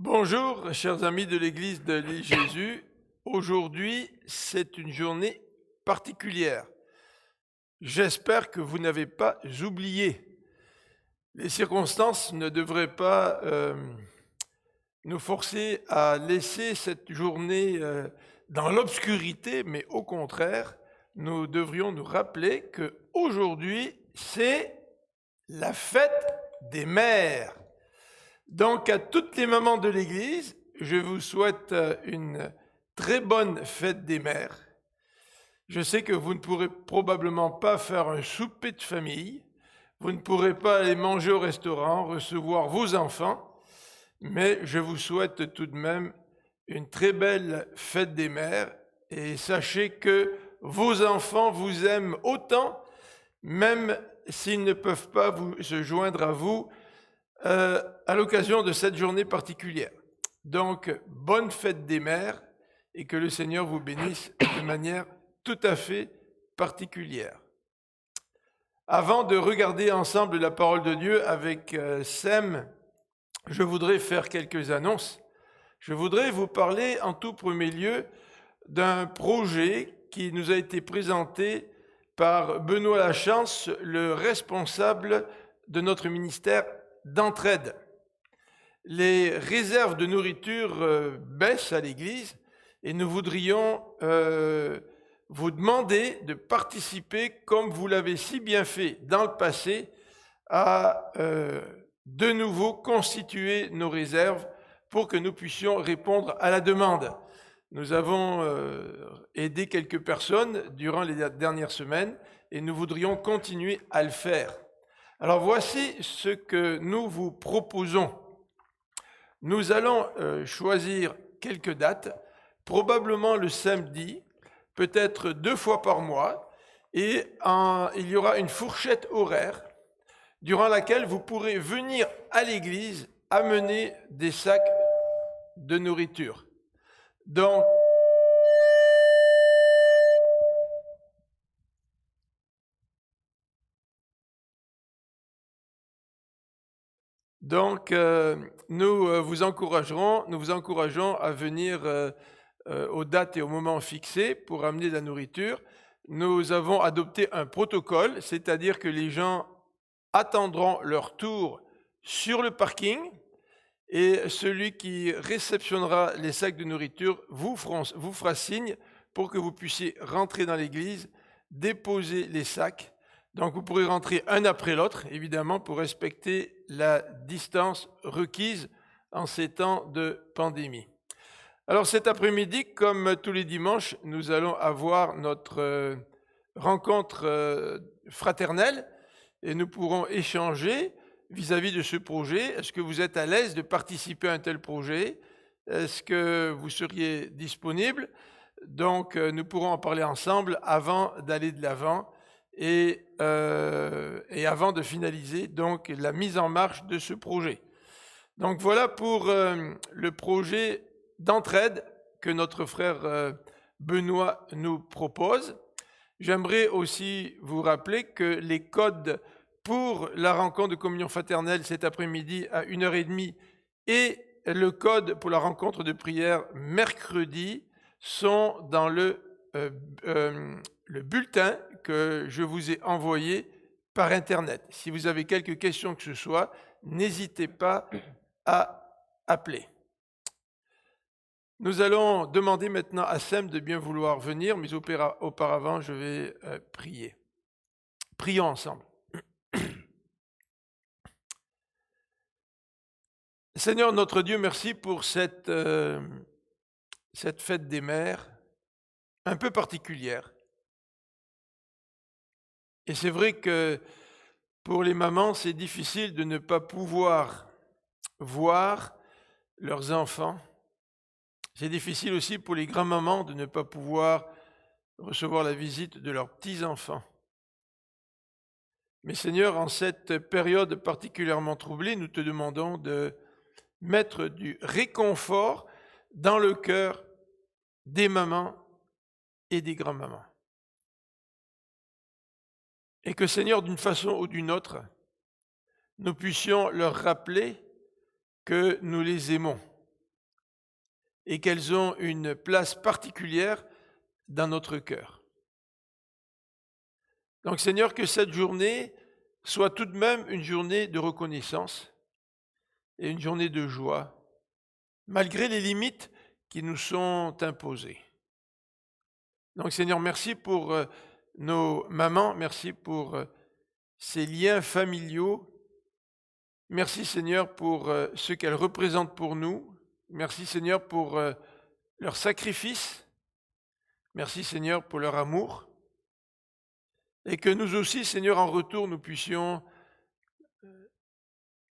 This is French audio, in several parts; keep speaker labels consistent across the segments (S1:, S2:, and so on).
S1: Bonjour, chers amis de l'Église de l'île Jésus. Aujourd'hui, c'est une journée particulière. J'espère que vous n'avez pas oublié. Les circonstances ne devraient pas nous forcer à laisser cette journée dans l'obscurité, mais au contraire, nous devrions nous rappeler que aujourd'hui, c'est la fête des mères. Donc, à toutes les mamans de l'Église, je vous souhaite une très bonne fête des mères. Je sais que vous ne pourrez probablement pas faire un souper de famille, vous ne pourrez pas aller manger au restaurant, recevoir vos enfants, mais je vous souhaite tout de même une très belle fête des mères et sachez que vos enfants vous aiment autant, même s'ils ne peuvent pas se joindre à vous à l'occasion de cette journée particulière. Donc, bonne fête des mères et que le Seigneur vous bénisse de manière tout à fait particulière. Avant de regarder ensemble la parole de Dieu avec Sem, je voudrais faire quelques annonces. Je voudrais vous parler en tout premier lieu d'un projet qui nous a été présenté par Benoît Lachance, le responsable de notre ministère d'entraide. Les réserves de nourriture baissent à l'Église et nous voudrions vous demander de participer, comme vous l'avez si bien fait dans le passé, à de nouveau constituer nos réserves pour que nous puissions répondre à la demande. Nous avons aidé quelques personnes durant les dernières semaines et nous voudrions continuer à le faire. Alors voici ce que nous vous proposons. Nous allons choisir quelques dates, probablement le samedi, peut-être 2 fois par mois, et il y aura une fourchette horaire durant laquelle vous pourrez venir à l'église amener des sacs de nourriture. Donc, nous vous encourageons à venir aux dates et aux moments fixés pour amener de la nourriture. Nous avons adopté un protocole, c'est-à-dire que les gens attendront leur tour sur le parking et celui qui réceptionnera les sacs de nourriture vous fera signe pour que vous puissiez rentrer dans l'église, déposer les sacs. Donc vous pourrez rentrer un après l'autre, évidemment, pour respecter la distance requise en ces temps de pandémie. Alors cet après-midi, comme tous les dimanches, nous allons avoir notre rencontre fraternelle et nous pourrons échanger vis-à-vis de ce projet. Est-ce que vous êtes à l'aise de participer à un tel projet? Est-ce que vous seriez disponible? Donc nous pourrons en parler ensemble avant d'aller de l'avant et avant de finaliser donc la mise en marche de ce projet. Donc voilà pour le projet d'entraide que notre frère Benoît nous propose. J'aimerais aussi vous rappeler que les codes pour la rencontre de communion fraternelle cet après-midi à 1h30 et le code pour la rencontre de prière mercredi sont dans le bulletin que je vous ai envoyé par Internet. Si vous avez quelques questions que ce soit, n'hésitez pas à appeler. Nous allons demander maintenant à Sem de bien vouloir venir, mais auparavant, je vais prier. Prions ensemble. Seigneur notre Dieu, merci pour cette fête des mères un peu particulière. Et c'est vrai que pour les mamans, c'est difficile de ne pas pouvoir voir leurs enfants. C'est difficile aussi pour les grands-mamans de ne pas pouvoir recevoir la visite de leurs petits-enfants. Mais Seigneur, en cette période particulièrement troublée, nous te demandons de mettre du réconfort dans le cœur des mamans et des grands-mamans. Et que Seigneur, d'une façon ou d'une autre, nous puissions leur rappeler que nous les aimons et qu'elles ont une place particulière dans notre cœur. Donc Seigneur, que cette journée soit tout de même une journée de reconnaissance et une journée de joie, malgré les limites qui nous sont imposées. Donc Seigneur, merci pour nos mamans, merci pour ces liens familiaux. Merci Seigneur pour ce qu'elles représentent pour nous. Merci Seigneur pour leur sacrifice. Merci Seigneur pour leur amour. Et que nous aussi, Seigneur, en retour, nous puissions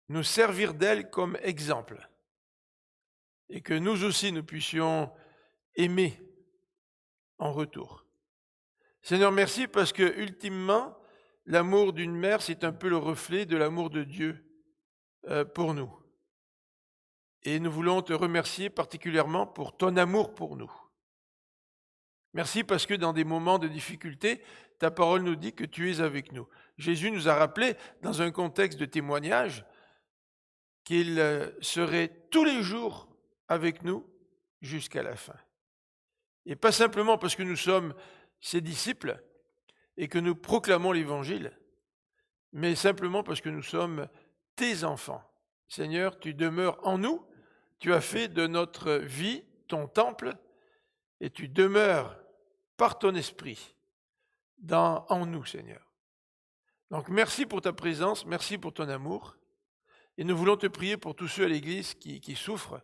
S1: nous servir d'elles comme exemple. Et que nous aussi, nous puissions aimer en retour. Seigneur, merci parce que, ultimement, l'amour d'une mère, c'est un peu le reflet de l'amour de Dieu pour nous. Et nous voulons te remercier particulièrement pour ton amour pour nous. Merci parce que dans des moments de difficulté, ta parole nous dit que tu es avec nous. Jésus nous a rappelé, dans un contexte de témoignage, qu'il serait tous les jours avec nous jusqu'à la fin. Et pas simplement parce que nous sommes ses disciples et que nous proclamons l'Évangile, mais simplement parce que nous sommes tes enfants. Seigneur, tu demeures en nous, tu as fait de notre vie ton temple et tu demeures par ton esprit en nous, Seigneur. Donc merci pour ta présence, merci pour ton amour. Et nous voulons te prier pour tous ceux à l'Église qui souffrent.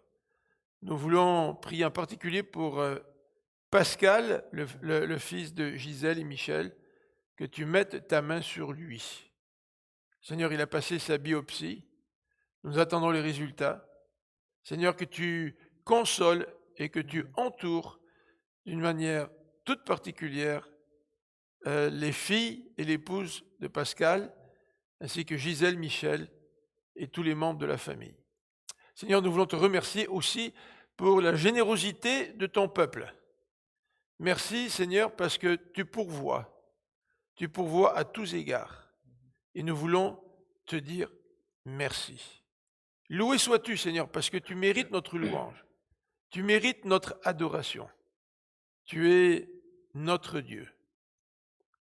S1: Nous voulons prier en particulier pour Pascal, le fils de Gisèle et Michel, que tu mettes ta main sur lui. Seigneur, il a passé sa biopsie. Nous attendons les résultats. Seigneur, que tu consoles et que tu entoures d'une manière toute particulière les filles et l'épouse de Pascal, ainsi que Gisèle, Michel et tous les membres de la famille. Seigneur, nous voulons te remercier aussi pour la générosité de ton peuple. Merci Seigneur parce que tu pourvois à tous égards. Et nous voulons te dire merci. Loué sois-tu Seigneur parce que tu mérites notre louange. Tu mérites notre adoration. Tu es notre Dieu.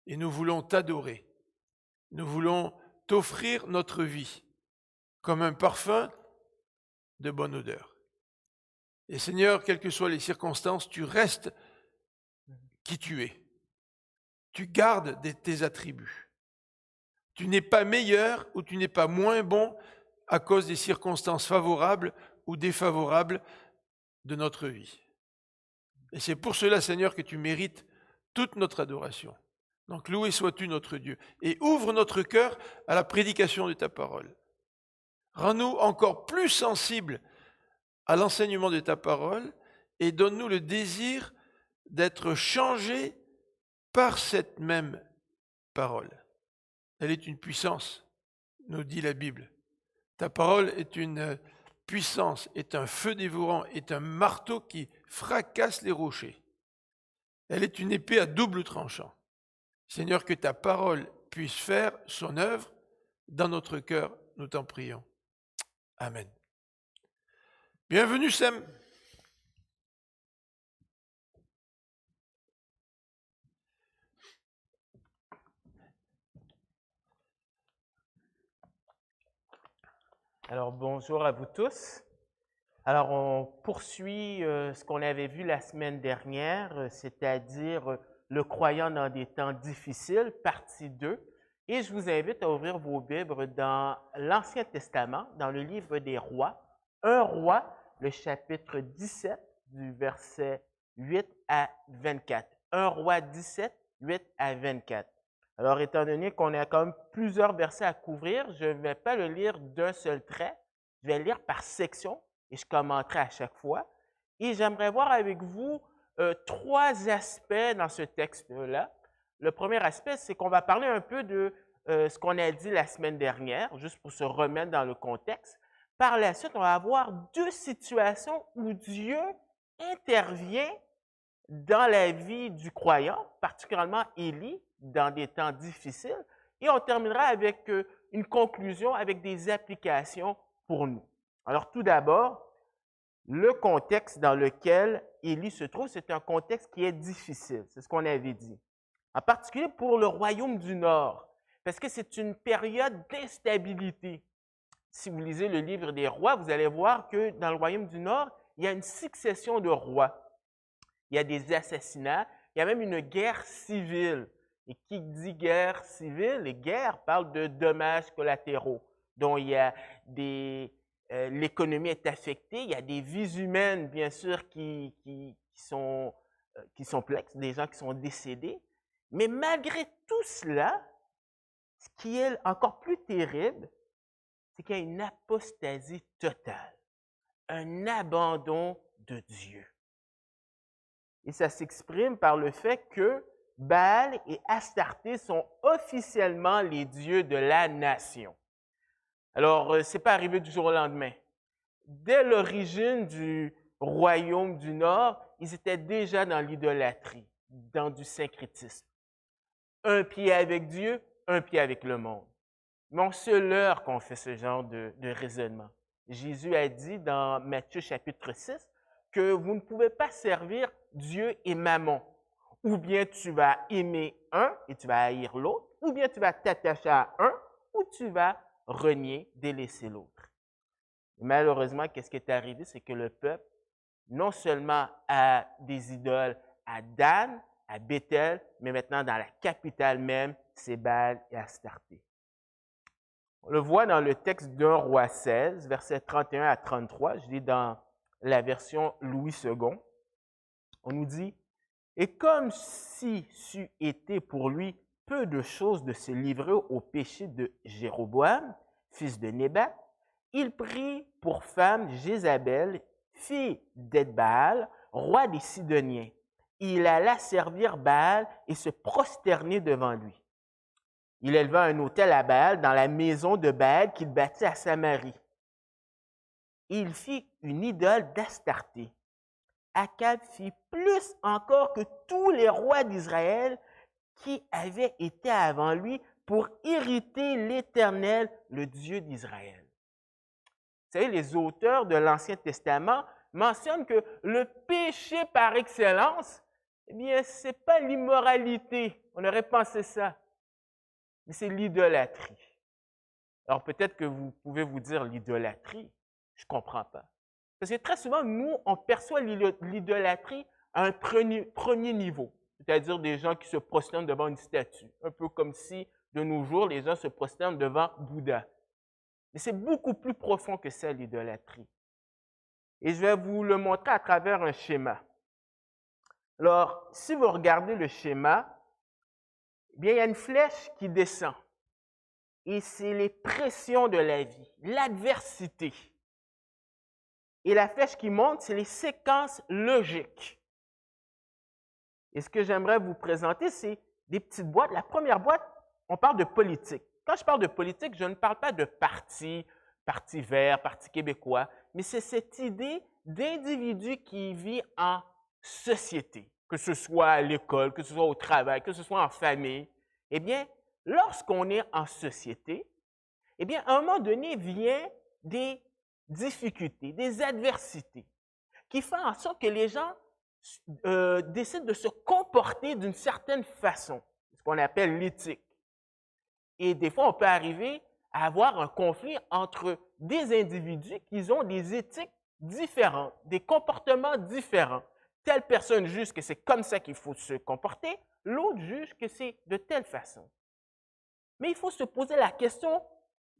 S1: Et nous voulons t'adorer. Nous voulons t'offrir notre vie comme un parfum de bonne odeur. Et Seigneur, quelles que soient les circonstances, tu restes qui tu es. Tu gardes tes attributs. Tu n'es pas meilleur ou tu n'es pas moins bon à cause des circonstances favorables ou défavorables de notre vie. Et c'est pour cela, Seigneur, que tu mérites toute notre adoration. Donc loué sois-tu notre Dieu. Et ouvre notre cœur à la prédication de ta parole. Rends-nous encore plus sensibles à l'enseignement de ta parole et donne-nous le désir d'être changés par cette même parole. Elle est une puissance, nous dit la Bible. Ta parole est une puissance, est un feu dévorant, est un marteau qui fracasse les rochers. Elle est une épée à double tranchant. Seigneur, que ta parole puisse faire son œuvre dans notre cœur, nous t'en prions. Amen. Bienvenue, Sam.
S2: Alors, bonjour à vous tous. Alors, on poursuit ce qu'on avait vu la semaine dernière, c'est-à-dire le croyant dans des temps difficiles, partie 2. Et je vous invite à ouvrir vos Bibles dans l'Ancien Testament, dans le livre des Rois. 1 Roi, le chapitre 17, du verset 8 à 24. 1 Roi 17, 8 à 24. Alors, étant donné qu'on a quand même plusieurs versets à couvrir, je ne vais pas le lire d'un seul trait. Je vais le lire par section et je commenterai à chaque fois. Et j'aimerais voir avec vous 3 aspects dans ce texte-là. Le premier aspect, c'est qu'on va parler un peu de ce qu'on a dit la semaine dernière, juste pour se remettre dans le contexte. Par la suite, on va avoir 2 situations où Dieu intervient dans la vie du croyant, particulièrement Élie, dans des temps difficiles. Et on terminera avec une conclusion, avec des applications pour nous. Alors, tout d'abord, le contexte dans lequel Élie se trouve, c'est un contexte qui est difficile. C'est ce qu'on avait dit. En particulier pour le royaume du Nord, parce que c'est une période d'instabilité. Si vous lisez le livre des rois, vous allez voir que dans le royaume du Nord, il y a une succession de rois. Il y a des assassinats, il y a même une guerre civile. Et qui dit guerre civile, les guerres parlent de dommages collatéraux, dont il y a l'économie est affectée, il y a des vies humaines, bien sûr, qui sont complexes, des gens qui sont décédés. Mais malgré tout cela, ce qui est encore plus terrible, c'est qu'il y a une apostasie totale, un abandon de Dieu. Et ça s'exprime par le fait que Baal et Astarté sont officiellement les dieux de la nation. Alors, ce n'est pas arrivé du jour au lendemain. Dès l'origine du royaume du Nord, ils étaient déjà dans l'idolâtrie, dans du syncrétisme. Un pied avec Dieu, un pied avec le monde. Mais on se leurre qu'on fait ce genre de raisonnement. Jésus a dit dans Matthieu chapitre 6 que vous ne pouvez pas servir Dieu et Mammon. Ou bien tu vas aimer un et tu vas haïr l'autre, ou bien tu vas t'attacher à un, ou tu vas renier, délaisser l'autre. Malheureusement, qu'est-ce qui est arrivé? C'est que le peuple, non seulement a des idoles à Dan, à Bethel, mais maintenant dans la capitale même, c'est Baal et Astarté. On le voit dans le texte d'Un roi 16, versets 31 à 33, je lis dans la version Louis II. On nous dit, « Et comme si c'eût été pour lui peu de choses de se livrer au péché de Jéroboam, fils de Nébat, il prit pour femme Jézabel, fille d'Edbaal, roi des Sidoniens. Il alla servir Baal et se prosterner devant lui. Il éleva un autel à Baal dans la maison de Baal qu'il bâtit à Samarie. Et il fit une idole d'Astarté. Akab fit plus encore que tous les rois d'Israël qui avaient été avant lui pour irriter l'Éternel, le Dieu d'Israël. » Vous savez, les auteurs de l'Ancien Testament mentionnent que le péché par excellence, eh bien, ce n'est pas l'immoralité. On aurait pensé ça. Mais c'est l'idolâtrie. Alors peut-être que vous pouvez vous dire l'idolâtrie, je ne comprends pas. Parce que très souvent, nous, on perçoit l'idolâtrie à un premier niveau, c'est-à-dire des gens qui se prosternent devant une statue, un peu comme si, de nos jours, les gens se prosternent devant Bouddha. Mais c'est beaucoup plus profond que ça, l'idolâtrie. Et je vais vous le montrer à travers un schéma. Alors, si vous regardez le schéma, eh bien, il y a une flèche qui descend. Et c'est les pressions de la vie, l'adversité. Et la flèche qui monte, c'est les séquences logiques. Et ce que j'aimerais vous présenter, c'est des petites boîtes. La première boîte, on parle de politique. Quand je parle de politique, je ne parle pas de parti, parti vert, parti québécois, mais c'est cette idée d'individu qui vit en société, que ce soit à l'école, que ce soit au travail, que ce soit en famille. Eh bien, lorsqu'on est en société, eh bien, à un moment donné, vient des difficultés, des adversités, qui font en sorte que les gens décident de se comporter d'une certaine façon, ce qu'on appelle l'éthique. Et des fois, on peut arriver à avoir un conflit entre des individus qui ont des éthiques différentes, des comportements différents. Telle personne juge que c'est comme ça qu'il faut se comporter, l'autre juge que c'est de telle façon. Mais il faut se poser la question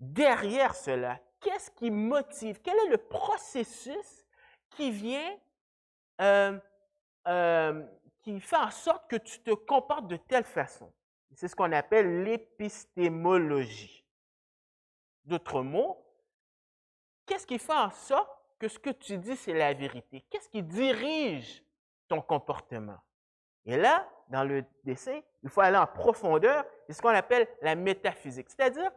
S2: derrière cela. Qu'est-ce qui motive? Quel est le processus qui vient, qui fait en sorte que tu te comportes de telle façon? C'est ce qu'on appelle l'épistémologie. D'autres mots, qu'est-ce qui fait en sorte que ce que tu dis, c'est la vérité? Qu'est-ce qui dirige ton comportement? Et là, dans le dessin, il faut aller en profondeur, c'est ce qu'on appelle la métaphysique. C'est-à-dire,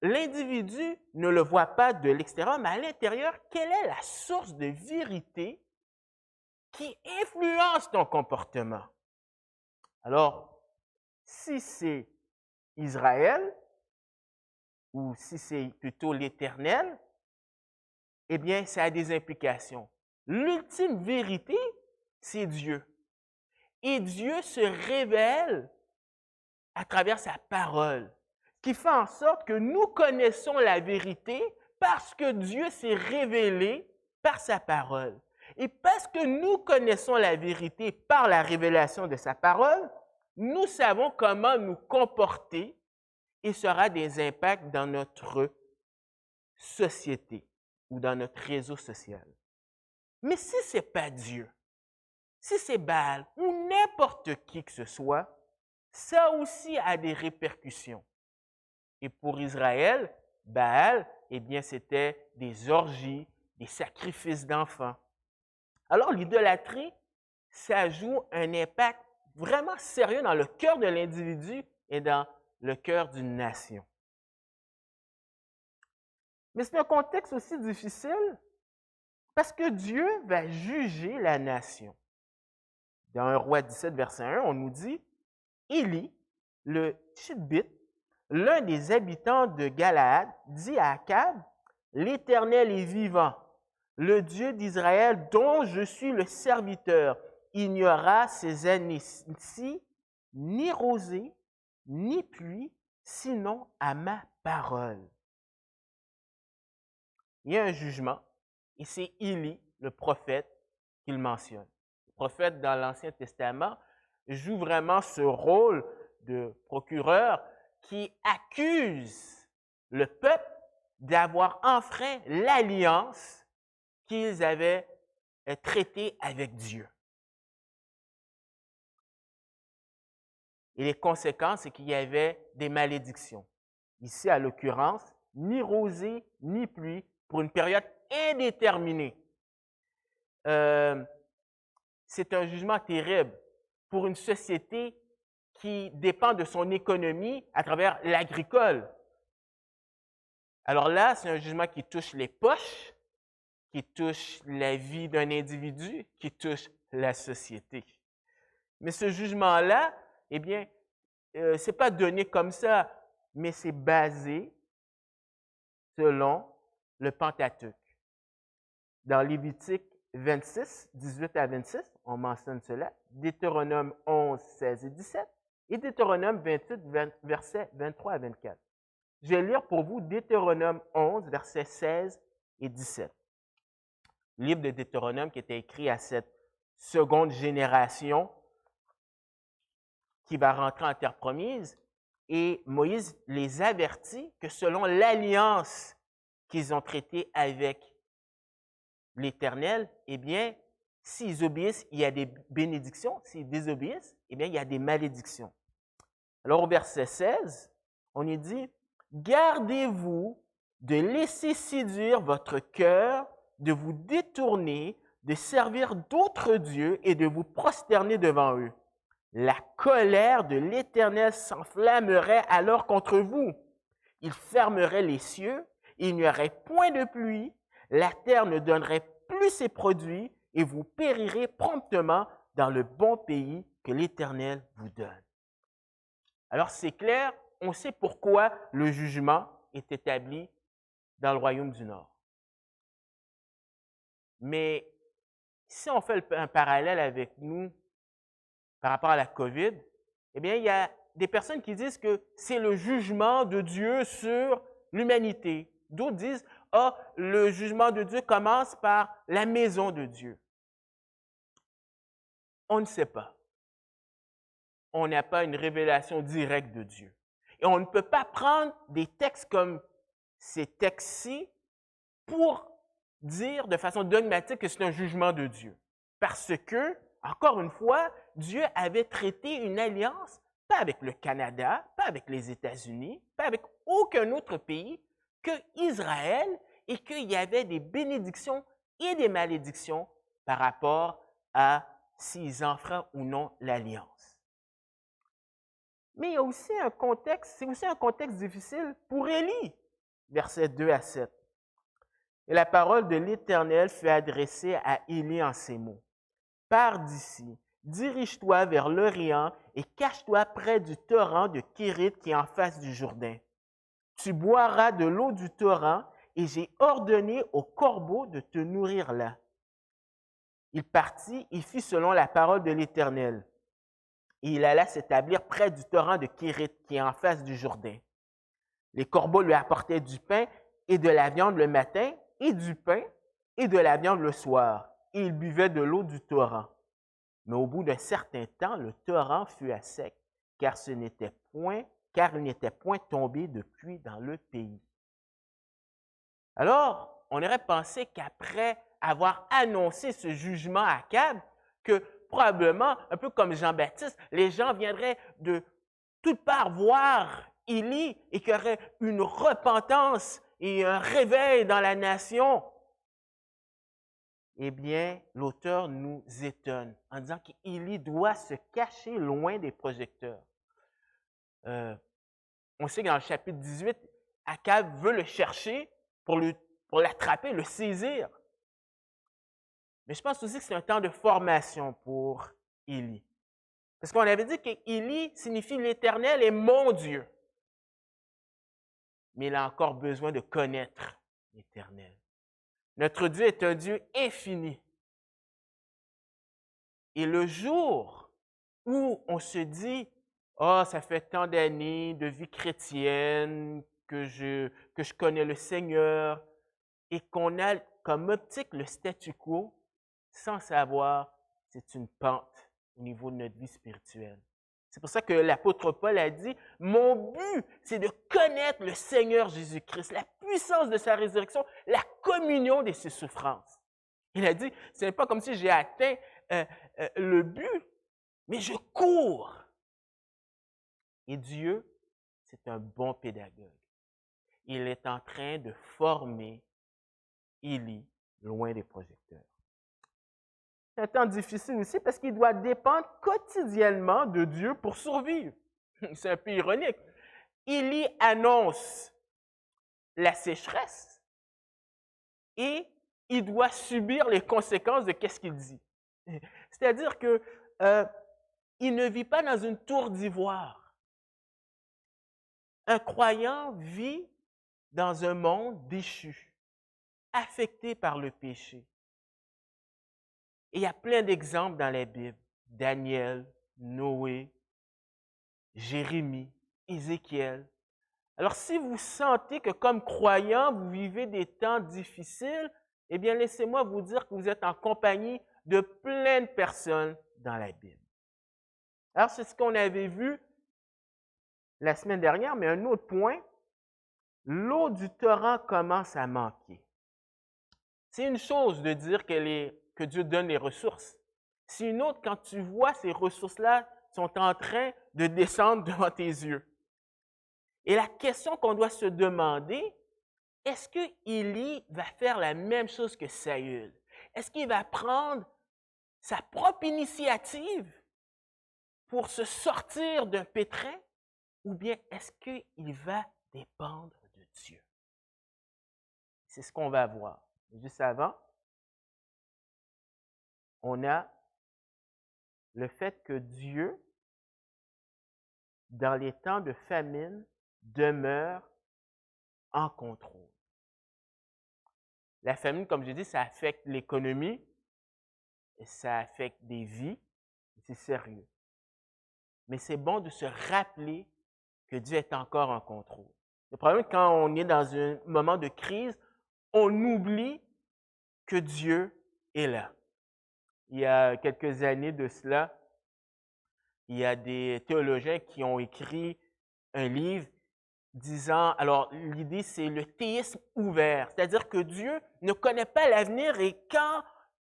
S2: l'individu ne le voit pas de l'extérieur, mais à l'intérieur, quelle est la source de vérité qui influence ton comportement? Alors, si c'est Israël, ou si c'est plutôt l'Éternel, eh bien, ça a des implications. L'ultime vérité, c'est Dieu. Et Dieu se révèle à travers sa parole, qui fait en sorte que nous connaissons la vérité parce que Dieu s'est révélé par sa parole. Et parce que nous connaissons la vérité par la révélation de sa parole, nous savons comment nous comporter et ça aura des impacts dans notre société ou dans notre réseau social. Mais si ce n'est pas Dieu, si c'est Baal ou n'importe qui que ce soit, ça aussi a des répercussions. Et pour Israël, Baal, eh bien, c'était des orgies, des sacrifices d'enfants. Alors, l'idolâtrie, ça joue un impact vraiment sérieux dans le cœur de l'individu et dans le cœur d'une nation. Mais c'est un contexte aussi difficile parce que Dieu va juger la nation. Dans 1 Roi 17, verset 1, on nous dit « Élie, le Tishbite, l'un des habitants de Galaad, dit à Akab, « L'Éternel est vivant, le Dieu d'Israël dont je suis le serviteur. Il n'y aura ces années-ci ni rosée, ni pluie, sinon à ma parole. » Il y a un jugement, et c'est Élie, le prophète, qui le mentionne. Le prophète dans l'Ancien Testament joue vraiment ce rôle de procureur qui accuse le peuple d'avoir enfreint l'alliance qu'ils avaient traitée avec Dieu. Et les conséquences, c'est qu'il y avait des malédictions. Ici, à l'occurrence, ni rosée, ni pluie, pour une période indéterminée. C'est un jugement terrible pour une société qui dépend de son économie à travers l'agricole. Alors là, c'est un jugement qui touche les poches, qui touche la vie d'un individu, qui touche la société. Mais ce jugement-là, eh bien, ce n'est pas donné comme ça, mais c'est basé selon le Pentateuque. Dans Lévitique 26, 18 à 26, on mentionne cela, Deutéronome 11, 16 et 17, et Deutéronome 28, versets 23 à 24. Je vais lire pour vous Deutéronome 11, versets 16 et 17. Le livre de Deutéronome qui était écrit à cette seconde génération qui va rentrer en terre promise, et Moïse les avertit que selon l'alliance qu'ils ont traitée avec l'Éternel, eh bien, s'ils obéissent, il y a des bénédictions. S'ils désobéissent, eh bien, il y a des malédictions. Alors, au verset 16, on y dit, « Gardez-vous de laisser séduire votre cœur, de vous détourner, de servir d'autres dieux et de vous prosterner devant eux. La colère de l'Éternel s'enflammerait alors contre vous. Il fermerait les cieux, il n'y aurait point de pluie, la terre ne donnerait plus ses produits et vous périrez promptement dans le bon pays que l'Éternel vous donne. » Alors c'est clair, on sait pourquoi le jugement est établi dans le royaume du Nord. Mais si on fait un parallèle avec nous par rapport à la COVID, eh bien, il y a des personnes qui disent que c'est le jugement de Dieu sur l'humanité. D'autres disent, ah, le jugement de Dieu commence par la maison de Dieu. On ne sait pas. On n'a pas une révélation directe de Dieu. Et on ne peut pas prendre des textes comme ces textes-ci pour dire de façon dogmatique que c'est un jugement de Dieu. Parce que, encore une fois, Dieu avait traité une alliance, pas avec le Canada, pas avec les États-Unis, pas avec aucun autre pays que Israël, et qu'il y avait des bénédictions et des malédictions par rapport à s'ils enfreignent ou non l'alliance. Mais il y a aussi un contexte, c'est aussi un contexte difficile pour Élie, versets 2 à 7. Et la parole de l'Éternel fut adressée à Élie en ces mots. « Pars d'ici, dirige-toi vers l'Orient et cache-toi près du torrent de Kérit qui est en face du Jourdain. Tu boiras de l'eau du torrent et j'ai ordonné au corbeau de te nourrir là. Il partit, il fit selon la parole de l'Éternel. Et il alla s'établir près du torrent de Kérit, qui est en face du Jourdain. Les corbeaux lui apportaient du pain et de la viande le matin, et du pain et de la viande le soir, et il buvait de l'eau du torrent. Mais au bout d'un certain temps, le torrent fut à sec, car il n'était point tombé de pluie dans le pays. Alors, on aurait pensé qu'après avoir annoncé ce jugement à Akab, que probablement, un peu comme Jean-Baptiste, les gens viendraient de toutes parts voir Élie et qu'il y aurait une repentance et un réveil dans la nation. Eh bien, l'auteur nous étonne en disant qu'Élie doit se cacher loin des projecteurs. On sait que dans le chapitre 18, Akab veut le chercher pour l'attraper, le saisir. Mais je pense aussi que c'est un temps de formation pour Élie. Parce qu'on avait dit qu'Élie signifie l'Éternel est mon Dieu. Mais il a encore besoin de connaître l'Éternel. Notre Dieu est un Dieu infini. Et le jour où on se dit, « Ah, ça fait tant d'années de vie chrétienne que je connais le Seigneur », et qu'on a comme optique le statu quo, sans savoir, c'est une pente au niveau de notre vie spirituelle. C'est pour ça que l'apôtre Paul a dit, « Mon but, c'est de connaître le Seigneur Jésus-Christ, la puissance de sa résurrection, la communion de ses souffrances. » Il a dit, « Ce n'est pas comme si j'ai atteint le but, mais je cours. » Et Dieu, c'est un bon pédagogue. Il est en train de former Élie loin des projecteurs. C'est un temps difficile aussi parce qu'il doit dépendre quotidiennement de Dieu pour survivre. C'est un peu ironique. Élie annonce la sécheresse et il doit subir les conséquences de ce qu'il dit. C'est-à-dire que il ne vit pas dans une tour d'ivoire. Un croyant vit dans un monde déchu, affecté par le péché. Et il y a plein d'exemples dans la Bible. Daniel, Noé, Jérémie, Ézéchiel. Alors, si vous sentez que comme croyant, vous vivez des temps difficiles, eh bien, laissez-moi vous dire que vous êtes en compagnie de plein de personnes dans la Bible. Alors, c'est ce qu'on avait vu la semaine dernière, mais un autre point, l'eau du torrent commence à manquer. C'est une chose de dire que Dieu donne les ressources. C'est une autre quand tu vois ces ressources-là sont en train de descendre devant tes yeux. Et la question qu'on doit se demander, est-ce que Élie va faire la même chose que Saül? Est-ce qu'il va prendre sa propre initiative pour se sortir d'un pétrin? Ou bien est-ce qu'il va dépendre de Dieu? C'est ce qu'on va voir. Juste avant, on a le fait que Dieu, dans les temps de famine, demeure en contrôle. La famine, comme j'ai dit, ça affecte l'économie, ça affecte des vies, c'est sérieux. Mais c'est bon de se rappeler que Dieu est encore en contrôle. Le problème, quand on est dans un moment de crise, on oublie que Dieu est là. Il y a quelques années de cela, il y a des théologiens qui ont écrit un livre disant, alors l'idée c'est le théisme ouvert, c'est-à-dire que Dieu ne connaît pas l'avenir et quand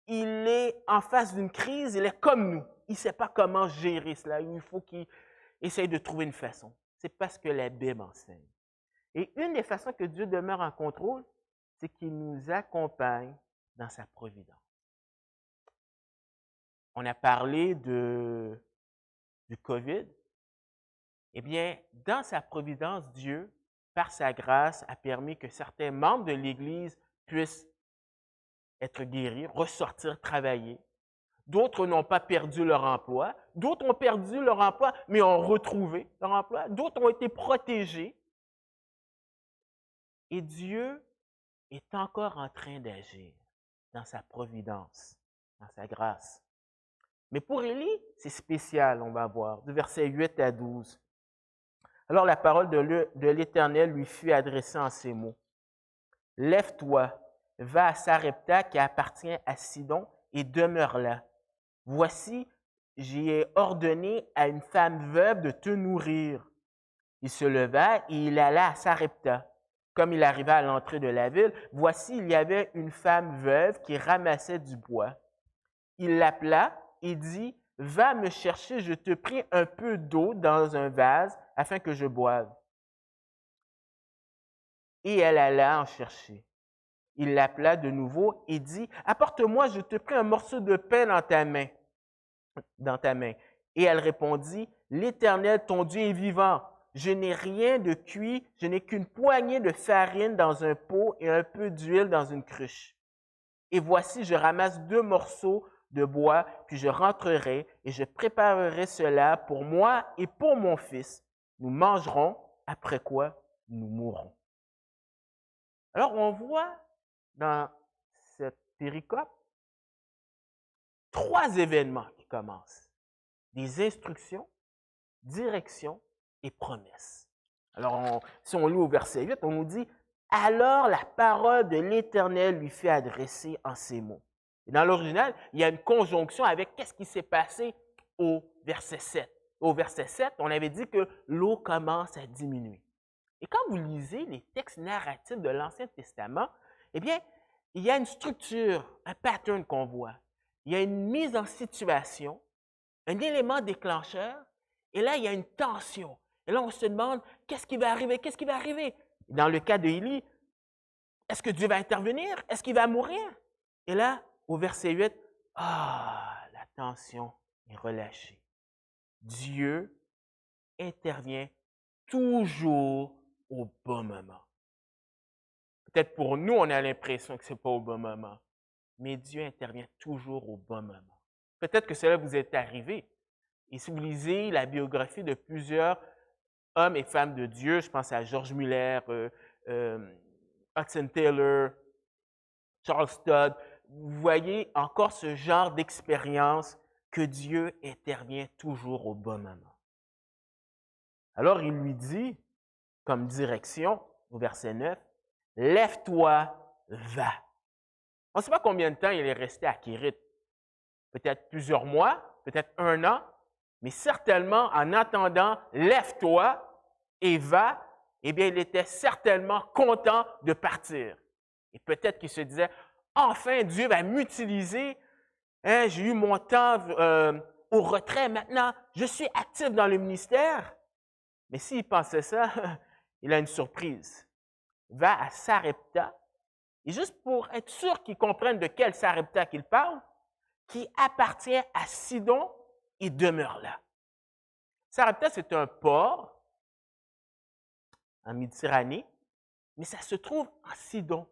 S2: il est en face d'une crise, il est comme nous. Il ne sait pas comment gérer cela. Il faut qu'il essaye de trouver une façon. C'est parce que la Bible enseigne. Et une des façons que Dieu demeure en contrôle, c'est qu'il nous accompagne dans sa providence. On a parlé du COVID. Eh bien, dans sa providence, Dieu, par sa grâce, a permis que certains membres de l'Église puissent être guéris, ressortir, travailler. D'autres n'ont pas perdu leur emploi. D'autres ont perdu leur emploi, mais ont retrouvé leur emploi. D'autres ont été protégés. Et Dieu est encore en train d'agir dans sa providence, dans sa grâce. Mais pour Élie, c'est spécial, on va voir, du verset 8 à 12. Alors la parole de l'Éternel lui fut adressée en ces mots. Lève-toi, va à Sarepta qui appartient à Sidon et demeure là. Voici, j'ai ordonné à une femme veuve de te nourrir. Il se leva et il alla à Sarepta. Comme il arriva à l'entrée de la ville, voici, il y avait une femme veuve qui ramassait du bois. Il l'appela et dit, « Va me chercher, je te prie, un peu d'eau dans un vase afin que je boive. » Et elle alla en chercher. Il l'appela de nouveau et dit, « Apporte-moi, je te prie, un morceau de pain dans ta main. » Et elle répondit, « L'Éternel, ton Dieu est vivant. Je n'ai rien de cuit, je n'ai qu'une poignée de farine dans un pot et un peu d'huile dans une cruche. Et voici, je ramasse 2 morceaux de bois, puis je rentrerai et je préparerai cela pour moi et pour mon fils. Nous mangerons, après quoi nous mourrons. » Alors, on voit dans cette péricope 3 événements qui commencent. Des instructions, directions et promesses. Alors, si on lit au verset 8, on nous dit « Alors la parole de l'Éternel lui fut adressée en ces mots. » Et dans l'original, il y a une conjonction avec qu'est-ce qui s'est passé au verset 7. Au verset 7, on avait dit que l'eau commence à diminuer. Et quand vous lisez les textes narratifs de l'Ancien Testament, eh bien, il y a une structure, un pattern qu'on voit. Il y a une mise en situation, un élément déclencheur, et là, il y a une tension. Et là, on se demande, qu'est-ce qui va arriver? Qu'est-ce qui va arriver? Dans le cas d'Élie, est-ce que Dieu va intervenir? Est-ce qu'il va mourir? Et là, au verset 8, la tension est relâchée. Dieu intervient toujours au bon moment. Peut-être pour nous, on a l'impression que ce n'est pas au bon moment, mais Dieu intervient toujours au bon moment. Peut-être que cela vous est arrivé. Et si vous lisez la biographie de plusieurs hommes et femmes de Dieu, je pense à George Muller, Hudson Taylor, Charles Todd, vous voyez encore ce genre d'expérience que Dieu intervient toujours au bon moment. Alors il lui dit, comme direction, au verset 9, « Lève-toi, va. » On ne sait pas combien de temps il est resté à Kérit. Peut-être plusieurs mois, peut-être 1 an, mais certainement en attendant « Lève-toi et va », eh bien, il était certainement content de partir. Et peut-être qu'il se disait « Enfin, Dieu va m'utiliser. Hein, j'ai eu mon temps au retrait maintenant. Je suis actif dans le ministère. » Mais s'il pensait ça, il a une surprise. Va à Sarepta, et juste pour être sûr qu'ils comprennent de quel Sarepta qu'il parle, qui appartient à Sidon et demeure là. Sarepta, c'est un port en Méditerranée, mais ça se trouve en Sidon.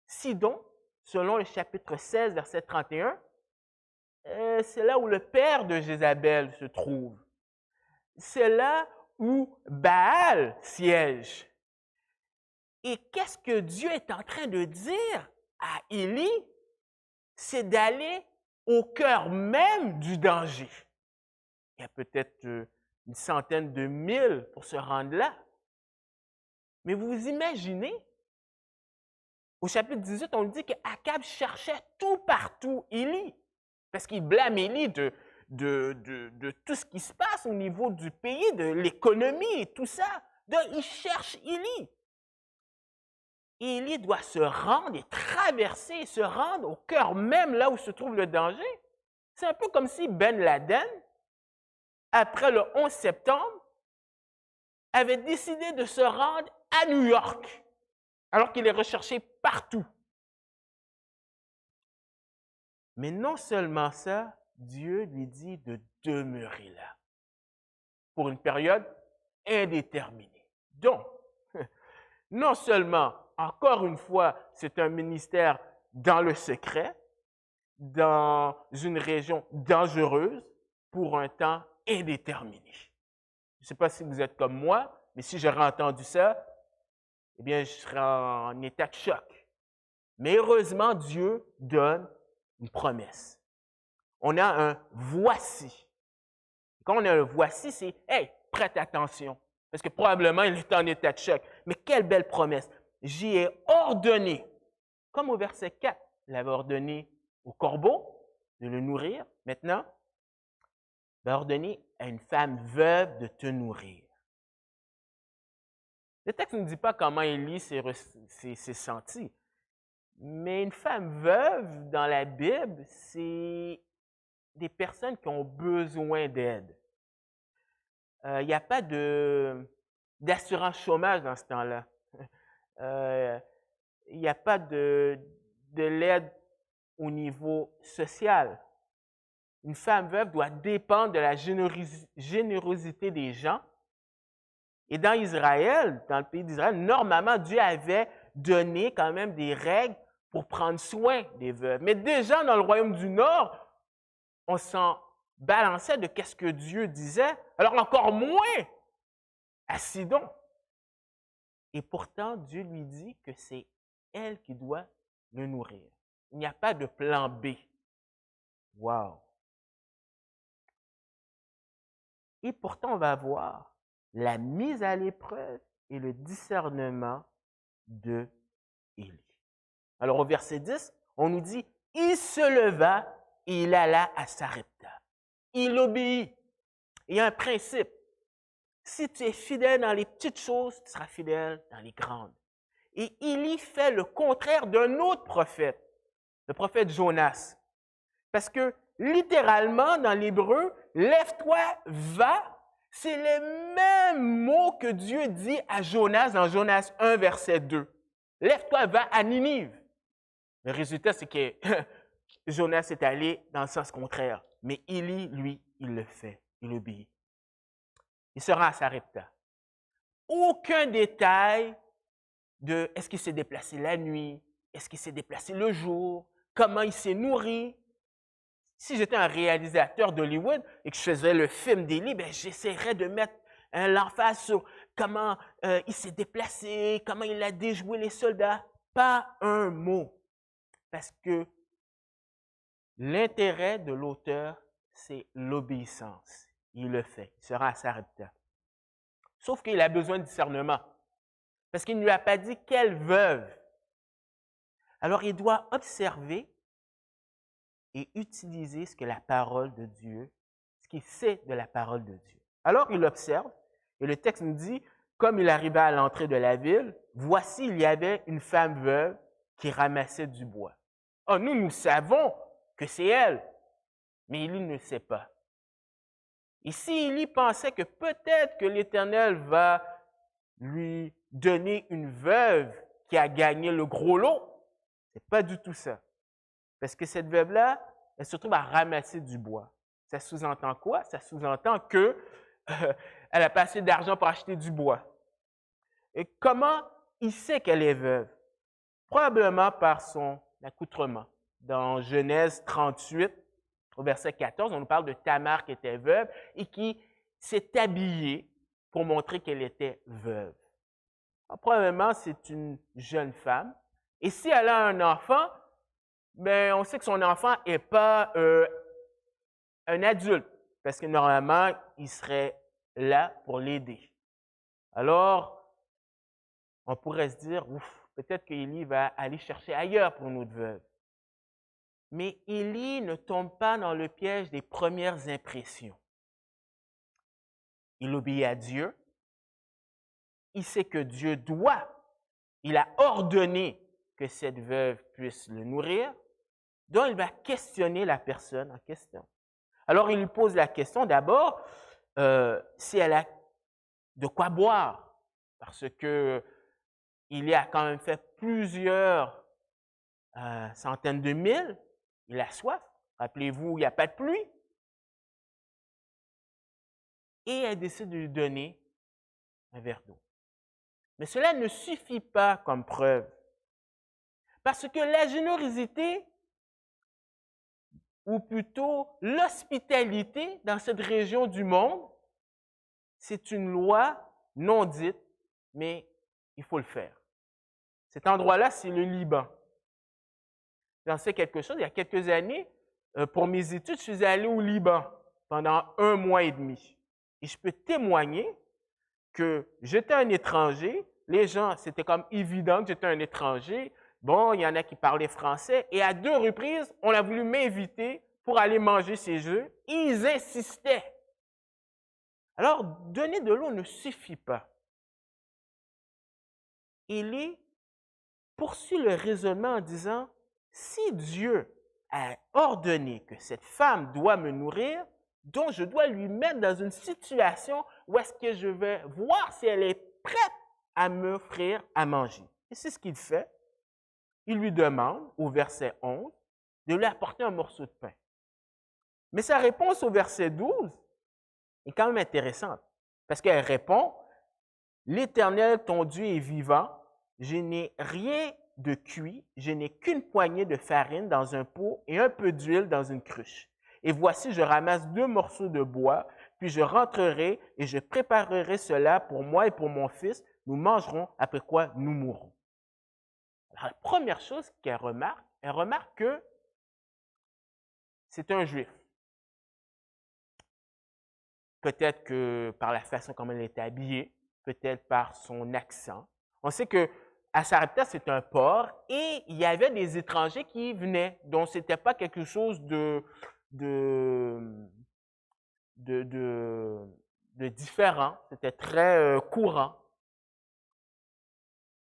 S2: Sidon, selon le chapitre 16, verset 31, c'est là où le père de Jézabel se trouve. C'est là où Baal siège. Et qu'est-ce que Dieu est en train de dire à Élie? C'est d'aller au cœur même du danger. Il y a peut-être une centaine de milles pour se rendre là. Mais vous imaginez, au chapitre 18, on dit qu'Akab cherchait tout partout Élie, parce qu'il blâme Élie de tout ce qui se passe au niveau du pays, de l'économie et tout ça. Donc, il cherche Élie. Élie doit se rendre et traverser, se rendre au cœur même là où se trouve le danger. C'est un peu comme si Ben Laden, après le 11 septembre, avait décidé de se rendre à New York, alors qu'il est recherché partout. Mais non seulement ça, Dieu lui dit de demeurer là, pour une période indéterminée. Donc, non seulement, encore une fois, c'est un ministère dans le secret, dans une région dangereuse, pour un temps indéterminé. Je ne sais pas si vous êtes comme moi, mais si j'aurais entendu ça, eh bien, je serais en état de choc. Mais heureusement, Dieu donne une promesse. On a un voici. Quand on a un voici, c'est hey, prête attention. Parce que probablement, il est en état de choc. Mais quelle belle promesse. J'y ai ordonné, comme au verset 4, il avait ordonné au corbeau de le nourrir. Maintenant, il va ordonner à une femme veuve de te nourrir. Le texte ne dit pas comment Élie s'est senti. Mais une femme veuve, dans la Bible, c'est des personnes qui ont besoin d'aide. Il n'y a pas d'assurance chômage dans ce temps-là. Il n'y a pas de l'aide au niveau social. Une femme veuve doit dépendre de la générosité des gens. Et dans Israël, dans le pays d'Israël, normalement, Dieu avait donné quand même des règles pour prendre soin des veuves. Mais déjà, dans le royaume du Nord, on s'en balançait de qu'est-ce que Dieu disait, alors encore moins à Sidon. Et pourtant, Dieu lui dit que c'est elle qui doit le nourrir. Il n'y a pas de plan B. Wow! Et pourtant, on va voir la mise à l'épreuve et le discernement de Élie. Alors au verset 10, on nous dit, il se leva et il alla à Sarepta. Il obéit. Il y a un principe. Si tu es fidèle dans les petites choses, tu seras fidèle dans les grandes. Et Élie fait le contraire d'un autre prophète, le prophète Jonas. Parce que littéralement, dans l'hébreu, lève-toi, va, c'est les mêmes mots que Dieu dit à Jonas dans Jonas 1, verset 2. Lève-toi, va à Ninive. Le résultat, c'est que Jonas est allé dans le sens contraire. Mais Élie, lui, il le fait. Il obéit. Il se rend à Sarepta. Aucun détail de est-ce qu'il s'est déplacé la nuit, est-ce qu'il s'est déplacé le jour, comment il s'est nourri. Si j'étais un réalisateur d'Hollywood et que je faisais le film d'Élie, ben, j'essaierais de mettre l'emphase sur comment il s'est déplacé, comment il a déjoué les soldats. Pas un mot. Parce que l'intérêt de l'auteur, c'est l'obéissance. Il le fait. Il sera à Sarepta. Sauf qu'il a besoin de discernement. Parce qu'il ne lui a pas dit quelle veuve. Alors, il doit observer et utiliser ce que la parole de Dieu, ce qu'il sait de la parole de Dieu. Alors, il observe, et le texte nous dit, comme il arriva à l'entrée de la ville, voici, il y avait une femme veuve qui ramassait du bois. Oh, nous savons que c'est elle, mais Élie ne sait pas. Et si Élie pensait que peut-être que l'Éternel va lui donner une veuve qui a gagné le gros lot, c'est pas du tout ça. Parce que cette veuve-là, elle se trouve à ramasser du bois. Ça sous-entend quoi? Ça sous-entend qu'elle n'a pas assez d'argent pour acheter du bois. Et comment il sait qu'elle est veuve? Probablement par son accoutrement. Dans Genèse 38, au verset 14, on nous parle de Tamar qui était veuve et qui s'est habillée pour montrer qu'elle était veuve. Alors, probablement, c'est une jeune femme. Et si elle a un enfant, ben, on sait que son enfant n'est pas un adulte, parce que normalement, il serait là pour l'aider. Alors, on pourrait se dire, ouf, peut-être qu'Élie va aller chercher ailleurs pour une autre veuve. Mais Élie ne tombe pas dans le piège des premières impressions. Il obéit à Dieu. Il sait que Dieu il a ordonné que cette veuve puisse le nourrir. Donc, il va questionner la personne en question. Alors, il lui pose la question d'abord si elle a de quoi boire, parce que il a quand même fait plusieurs centaines de milles. Il a soif. Rappelez-vous, il n'y a pas de pluie. Et elle décide de lui donner un verre d'eau. Mais cela ne suffit pas comme preuve. Parce que la générosité, ou plutôt l'hospitalité dans cette région du monde, c'est une loi non dite, mais il faut le faire. Cet endroit-là, c'est le Liban. j'en sais quelque chose. Il y a quelques années, pour mes études, je suis allé au Liban pendant 1 mois et demi. Et je peux témoigner que j'étais un étranger. Les gens, c'était comme évident que j'étais un étranger. Bon, il y en a qui parlaient français. Et à 2 reprises, on a voulu m'inviter pour aller manger chez eux. Ils insistaient. Alors, donner de l'eau ne suffit pas. Élie poursuit le raisonnement en disant, si Dieu a ordonné que cette femme doit me nourrir, donc je dois lui mettre dans une situation où est-ce que je vais voir si elle est prête à m'offrir à manger. Et c'est ce qu'il fait. Il lui demande, au verset 11, de lui apporter un morceau de pain. Mais sa réponse au verset 12 est quand même intéressante, parce qu'elle répond, « L'Éternel, ton Dieu, est vivant, je n'ai rien de cuit, je n'ai qu'une poignée de farine dans un pot et un peu d'huile dans une cruche. Et voici, je ramasse 2 morceaux de bois, puis je rentrerai et je préparerai cela pour moi et pour mon fils. Nous mangerons, après quoi nous mourrons. » Alors, la première chose qu'elle remarque que c'est un Juif. Peut-être que par la façon comme elle était habillée, peut-être par son accent. On sait que à Sarepta, c'est un port et il y avait des étrangers qui venaient. Donc, ce n'était pas quelque chose de différent. C'était très courant.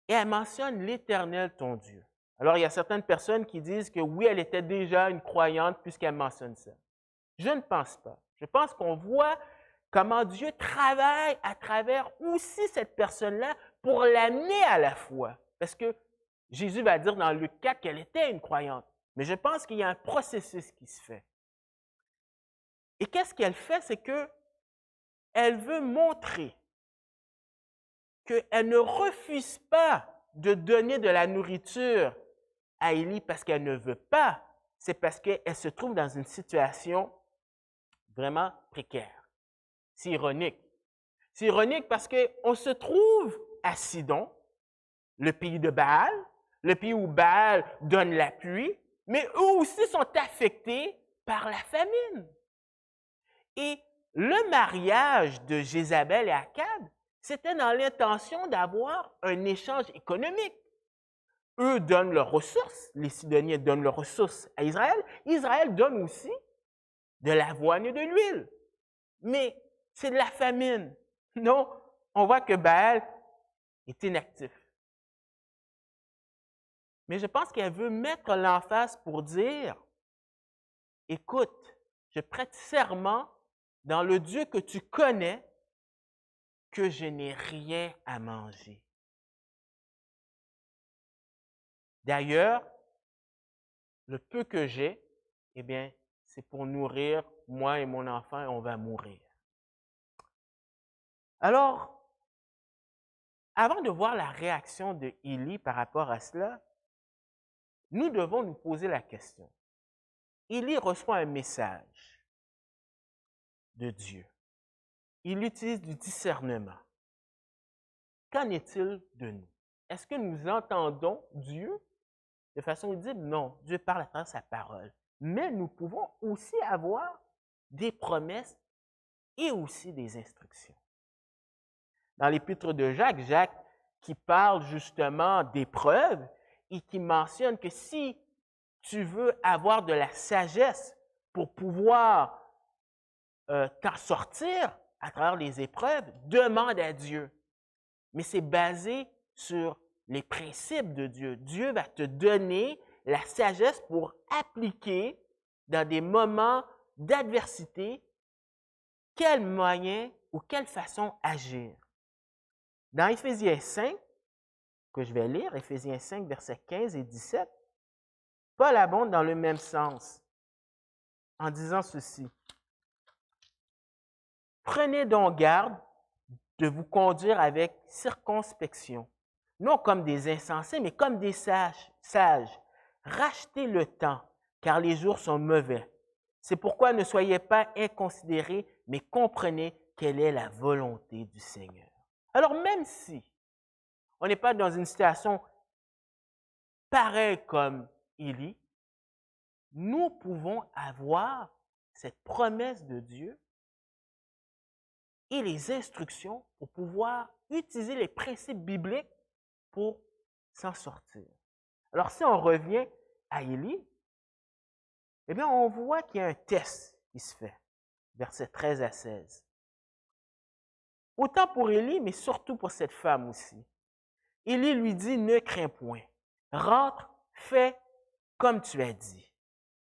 S2: Et elle mentionne l'Éternel, ton Dieu. Alors, il y a certaines personnes qui disent que oui, elle était déjà une croyante puisqu'elle mentionne ça. Je ne pense pas. Je pense qu'on voit comment Dieu travaille à travers aussi cette personne-là pour l'amener à la foi. Parce que Jésus va dire dans Luc 4 qu'elle était une croyante. Mais je pense qu'il y a un processus qui se fait. Et qu'est-ce qu'elle fait? C'est qu'elle veut montrer qu'elle ne refuse pas de donner de la nourriture à Élie parce qu'elle ne veut pas. C'est parce qu'elle se trouve dans une situation vraiment précaire. C'est ironique. C'est ironique parce qu'on se trouve à Sidon, le pays de Baal, le pays où Baal donne la pluie, mais eux aussi sont affectés par la famine. Et le mariage de Jézabel et Akab, c'était dans l'intention d'avoir un échange économique. Eux donnent leurs ressources, les Sidoniens donnent leurs ressources à Israël. Israël donne aussi de l'avoine et de l'huile. Mais c'est de la famine. Non, on voit que Baal est inactif. Mais je pense qu'elle veut mettre l'emphase pour dire, écoute, je prête serment dans le Dieu que tu connais que je n'ai rien à manger. D'ailleurs, le peu que j'ai, eh bien, c'est pour nourrir moi et mon enfant et on va mourir. Alors, avant de voir la réaction de Élie par rapport à cela, nous devons nous poser la question. Élie reçoit un message de Dieu. Il utilise du discernement. Qu'en est-il de nous? Est-ce que nous entendons Dieu de façon audible? Non, Dieu parle à travers sa parole. Mais nous pouvons aussi avoir des promesses et aussi des instructions. Dans l'épître de Jacques, Jacques qui parle justement d'épreuves et qui mentionne que si tu veux avoir de la sagesse pour pouvoir t'en sortir à travers les épreuves, demande à Dieu. Mais c'est basé sur les principes de Dieu. Dieu va te donner la sagesse pour appliquer dans des moments d'adversité quel moyen ou quelle façon agir. Dans Éphésiens 5, que je vais lire, Éphésiens 5, versets 15 et 17, Paul abonde dans le même sens en disant ceci. « Prenez donc garde de vous conduire avec circonspection, non comme des insensés, mais comme des sages. Rachetez le temps, car les jours sont mauvais. C'est pourquoi ne soyez pas inconsidérés, mais comprenez quelle est la volonté du Seigneur. » Alors même si on n'est pas dans une situation pareille comme Élie, nous pouvons avoir cette promesse de Dieu et les instructions pour pouvoir utiliser les principes bibliques pour s'en sortir. Alors, si on revient à Élie, eh bien, on voit qu'il y a un test qui se fait, versets 13 à 16. Autant pour Élie, mais surtout pour cette femme aussi. Élie lui dit, ne crains point. Rentre, fais comme tu as dit.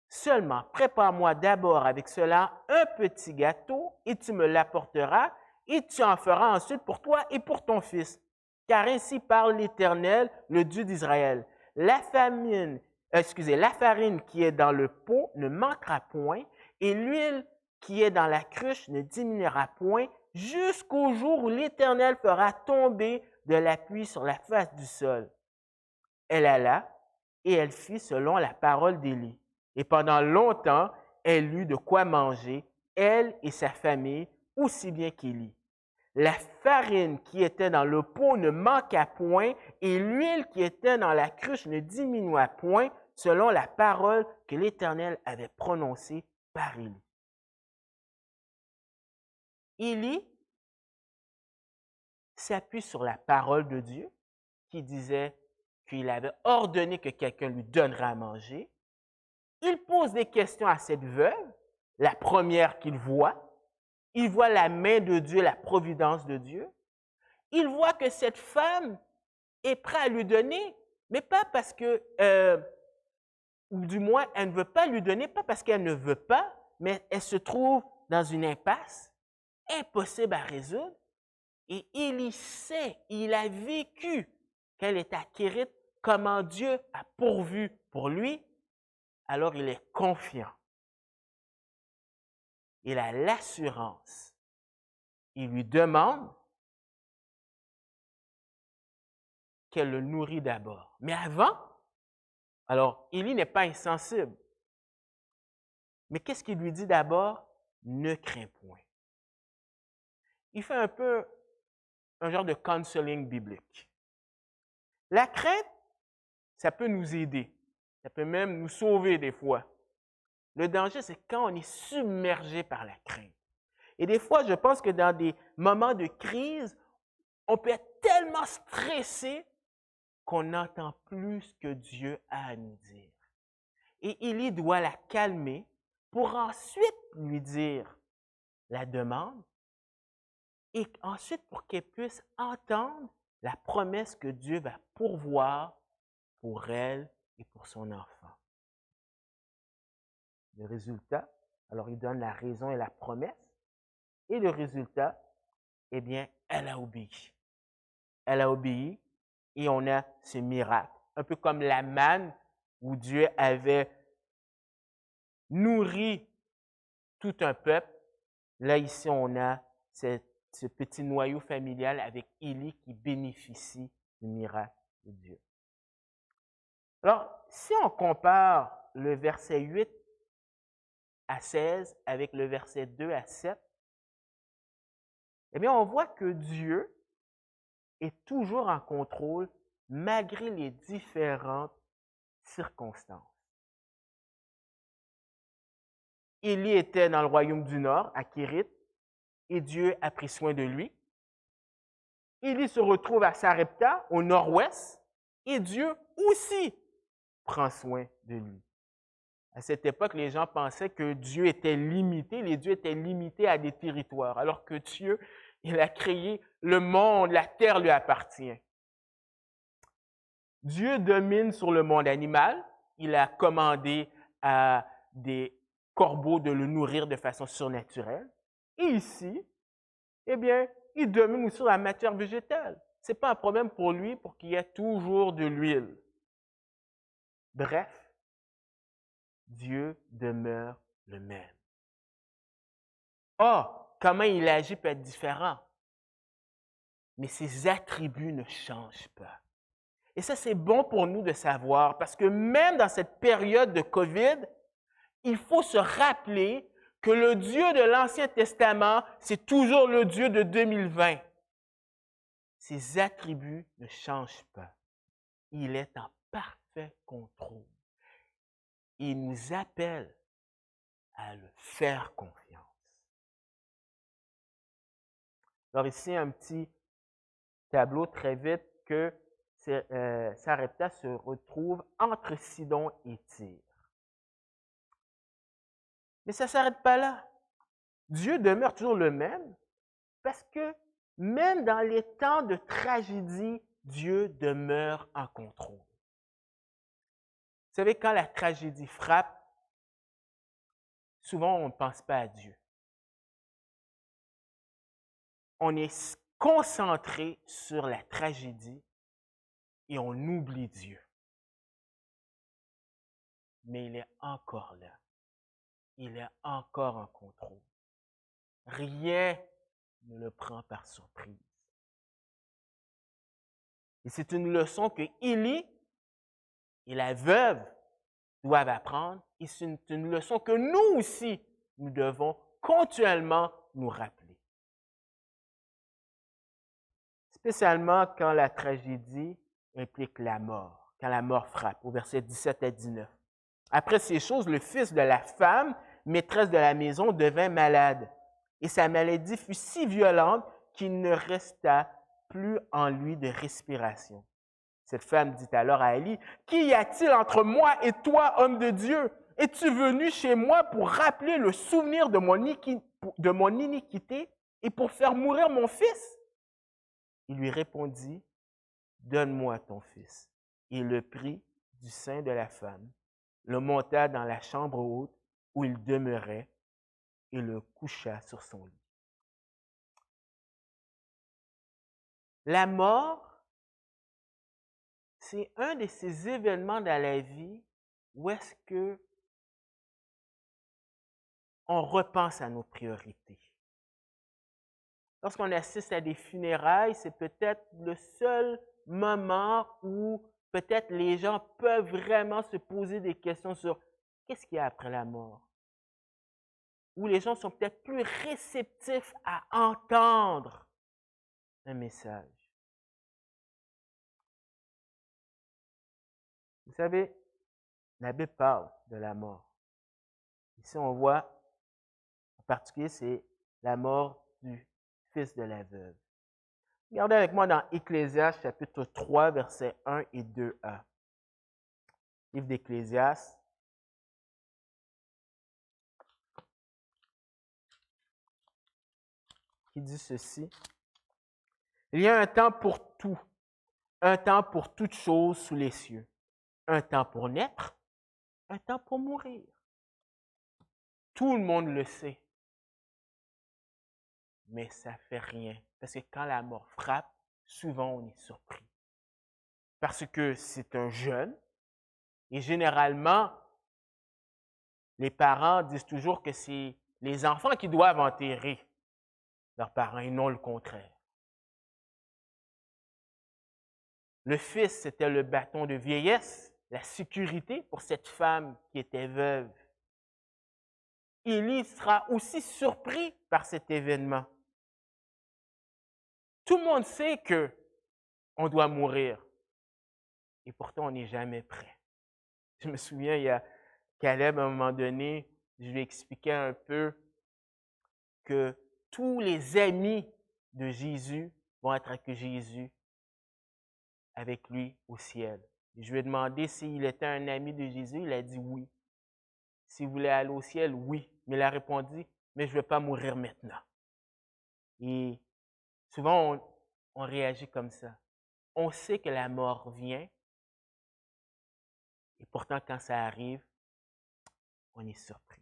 S2: Seulement, prépare-moi d'abord avec cela un petit gâteau et tu me l'apporteras et tu en feras ensuite pour toi et pour ton fils. Car ainsi parle l'Éternel, le Dieu d'Israël. La farine qui est dans le pot ne manquera point et l'huile qui est dans la cruche ne diminuera point jusqu'au jour où l'Éternel fera tomber de la pluie sur la face du sol. Elle alla et elle fit selon la parole d'Élie. Et pendant longtemps, elle eut de quoi manger, elle et sa famille, aussi bien qu'Élie. La farine qui était dans le pot ne manqua point, et l'huile qui était dans la cruche ne diminua point, selon la parole que l'Éternel avait prononcée par Élie. Élie s'appuie sur la parole de Dieu qui disait qu'il avait ordonné que quelqu'un lui donnerait à manger. Il pose des questions à cette veuve, la première qu'il voit. Il voit la main de Dieu, la providence de Dieu. Il voit que cette femme est prête à lui donner, mais pas parce que, ou du moins, elle ne veut pas lui donner, pas parce qu'elle ne veut pas, mais elle se trouve dans une impasse, impossible à résoudre. Et Élie sait, il a vécu qu'elle est acquérite, comment Dieu a pourvu pour lui, alors il est confiant. Il a l'assurance. Il lui demande qu'elle le nourrit d'abord. Mais avant, alors Élie n'est pas insensible. Mais qu'est-ce qu'il lui dit d'abord? Ne crains point. Il fait un peu un genre de counseling biblique. La crainte, ça peut nous aider. Ça peut même nous sauver des fois. Le danger, c'est quand on est submergé par la crainte. Et des fois, je pense que dans des moments de crise, on peut être tellement stressé qu'on n'entend plus ce que Dieu a à nous dire. Et Élie doit la calmer pour ensuite lui dire la demande et ensuite pour qu'elle puisse entendre la promesse que Dieu va pourvoir pour elle et pour son enfant. Le résultat, alors il donne la raison et la promesse, et le résultat, eh bien, elle a obéi. Elle a obéi et on a ce miracle. Un peu comme la manne où Dieu avait nourri tout un peuple. Là, ici, on a ce petit noyau familial avec Élie qui bénéficie du miracle de Dieu. Alors, si on compare le verset 8 à 16 avec le verset 2 à 7, eh bien, on voit que Dieu est toujours en contrôle malgré les différentes circonstances. Élie était dans le royaume du Nord, à Kérit, et Dieu a pris soin de lui. Élie se retrouve à Sarepta, au nord-ouest, et Dieu aussi prend soin de lui. À cette époque, les gens pensaient que Dieu était limité, les dieux étaient limités à des territoires, alors que Dieu, il a créé le monde, la terre lui appartient. Dieu domine sur le monde animal. Il a commandé à des corbeaux de le nourrir de façon surnaturelle. Et ici, eh bien, il domine sur la matière végétale. Ce n'est pas un problème pour lui pour qu'il y ait toujours de l'huile. Bref, Dieu demeure le même. Comment il agit peut être différent, mais ses attributs ne changent pas. Et ça, c'est bon pour nous de savoir, parce que même dans cette période de COVID, il faut se rappeler que le Dieu de l'Ancien Testament, c'est toujours le Dieu de 2020. Ses attributs ne changent pas. Il est en parfait contrôle. Il nous appelle à le faire confiance. Alors ici, un petit tableau très vite que Sarepta se retrouve entre Sidon et Tyr. Mais ça ne s'arrête pas là. Dieu demeure toujours le même parce que même dans les temps de tragédie, Dieu demeure en contrôle. Vous savez, quand la tragédie frappe, souvent on ne pense pas à Dieu. On est concentré sur la tragédie et on oublie Dieu. Mais il est encore là. Il est encore en contrôle. Rien ne le prend par surprise. Et c'est une leçon que Élie et la veuve doivent apprendre. Et c'est une leçon que nous aussi, nous devons continuellement nous rappeler. Spécialement quand la tragédie implique la mort, quand la mort frappe, au verset 17 à 19. Après ces choses, le fils de la femme, maîtresse de la maison, devint malade. Et sa maladie fut si violente qu'il ne resta plus en lui de respiration. Cette femme dit alors à Élie, « Qu'y a-t-il entre moi et toi, homme de Dieu? Es-tu venu chez moi pour rappeler le souvenir de mon iniquité et pour faire mourir mon fils? » Il lui répondit, « Donne-moi ton fils. » Il le prit du sein de la femme, le monta dans la chambre haute où il demeurait et le coucha sur son lit. La mort, c'est un de ces événements dans la vie où est-ce que on repense à nos priorités. Lorsqu'on assiste à des funérailles, c'est peut-être le seul moment où peut-être les gens peuvent vraiment se poser des questions sur qu'est-ce qu'il y a après la mort. Où les gens sont peut-être plus réceptifs à entendre un message. Vous savez, la Bible parle de la mort. Ici, on voit, en particulier, c'est la mort du fils de la veuve. Regardez avec moi dans Ecclésiaste, chapitre 3, versets 1 et 2a. Livre d'Ecclésiaste. Qui dit ceci. Il y a un temps pour tout, un temps pour toutes choses sous les cieux, un temps pour naître, un temps pour mourir. Tout le monde le sait, mais ça ne fait rien, parce que quand la mort frappe, souvent on est surpris. Parce que c'est un jeune, et généralement, les parents disent toujours que c'est les enfants qui doivent enterrer leurs parents et non le contraire. Le fils, c'était le bâton de vieillesse, la sécurité pour cette femme qui était veuve. Élie sera aussi surpris par cet événement. Tout le monde sait qu'on doit mourir et pourtant on n'est jamais prêt. Je me souviens, il y a Caleb, à un moment donné, je lui expliquais un peu que tous les amis de Jésus vont être avec Jésus, avec lui au ciel. Et je lui ai demandé s'il était un ami de Jésus, il a dit oui. S'il voulait aller au ciel, oui. Mais il a répondu, mais je ne veux pas mourir maintenant. Et souvent, on réagit comme ça. On sait que la mort vient, et pourtant, quand ça arrive, on est surpris.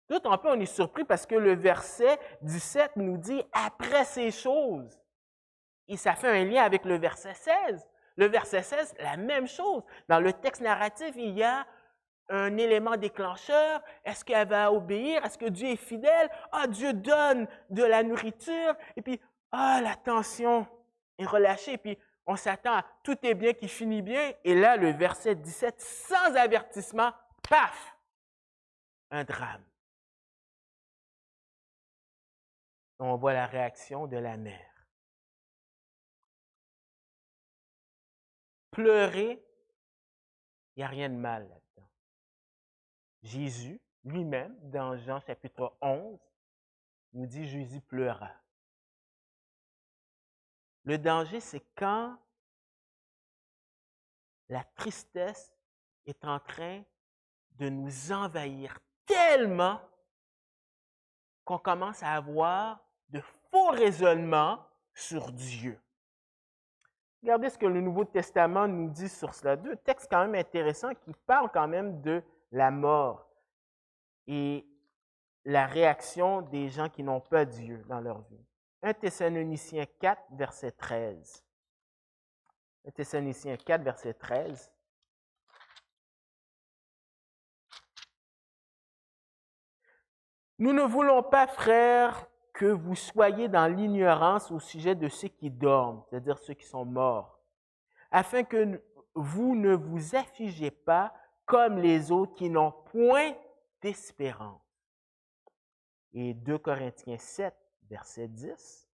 S2: D'autant plus, on est surpris parce que le verset 17 nous dit « après ces choses ». Et ça fait un lien avec le verset 16. Le verset 16, la même chose. Dans le texte narratif, il y a un élément déclencheur. Est-ce qu'elle va obéir? Est-ce que Dieu est fidèle? Ah, Dieu donne de la nourriture. Et puis, la tension est relâchée. Et puis, on s'attend à tout est bien qui finit bien. Et là, le verset 17, sans avertissement, paf! Un drame. On voit la réaction de la mère. Pleurer, il n'y a rien de mal là-dedans. Jésus lui-même, dans Jean chapitre 11, nous dit Jésus pleura. Le danger, c'est quand la tristesse est en train de nous envahir tellement qu'on commence à avoir de faux raisonnements sur Dieu. Regardez ce que le Nouveau Testament nous dit sur cela. Deux textes quand même intéressants qui parlent quand même de la mort et la réaction des gens qui n'ont pas Dieu dans leur vie. 1 Thessaloniciens 4, verset 13. 1 Thessaloniciens 4, verset 13. Nous ne voulons pas, frères, que vous soyez dans l'ignorance au sujet de ceux qui dorment, c'est-à-dire ceux qui sont morts, afin que vous ne vous affligez pas comme les autres qui n'ont point d'espérance. Et 2 Corinthiens 7, verset 10.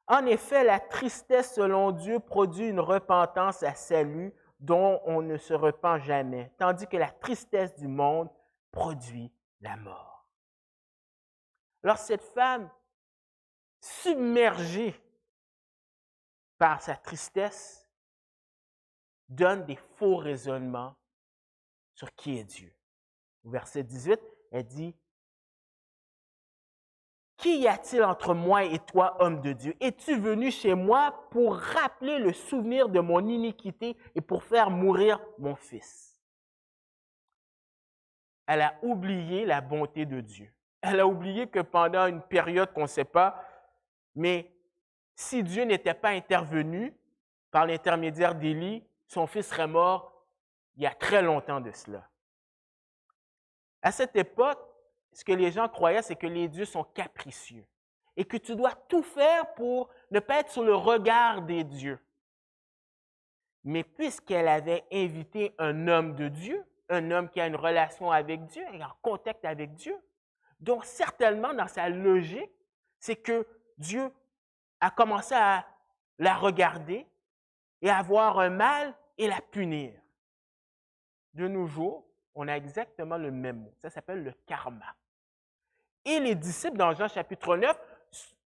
S2: En effet, la tristesse selon Dieu produit une repentance à salut dont on ne se repent jamais, tandis que la tristesse du monde produit la mort. Alors cette femme, submergée par sa tristesse, donne des faux raisonnements sur qui est Dieu. Au verset 18, elle dit, « Qu'y a-t-il entre moi et toi, homme de Dieu? Es-tu venu chez moi pour rappeler le souvenir de mon iniquité et pour faire mourir mon fils? » Elle a oublié la bonté de Dieu. Elle a oublié que pendant une période qu'on ne sait pas, mais si Dieu n'était pas intervenu par l'intermédiaire d'Élie, son fils serait mort il y a très longtemps de cela. À cette époque, ce que les gens croyaient, c'est que les dieux sont capricieux et que tu dois tout faire pour ne pas être sur le regard des dieux. Mais puisqu'elle avait invité un homme de Dieu, un homme qui a une relation avec Dieu, et en contact avec Dieu, donc certainement dans sa logique, c'est que Dieu a commencé à la regarder et à voir un mal et la punir. De nos jours, on a exactement le même mot. Ça s'appelle le karma. Et les disciples, dans Jean chapitre 9,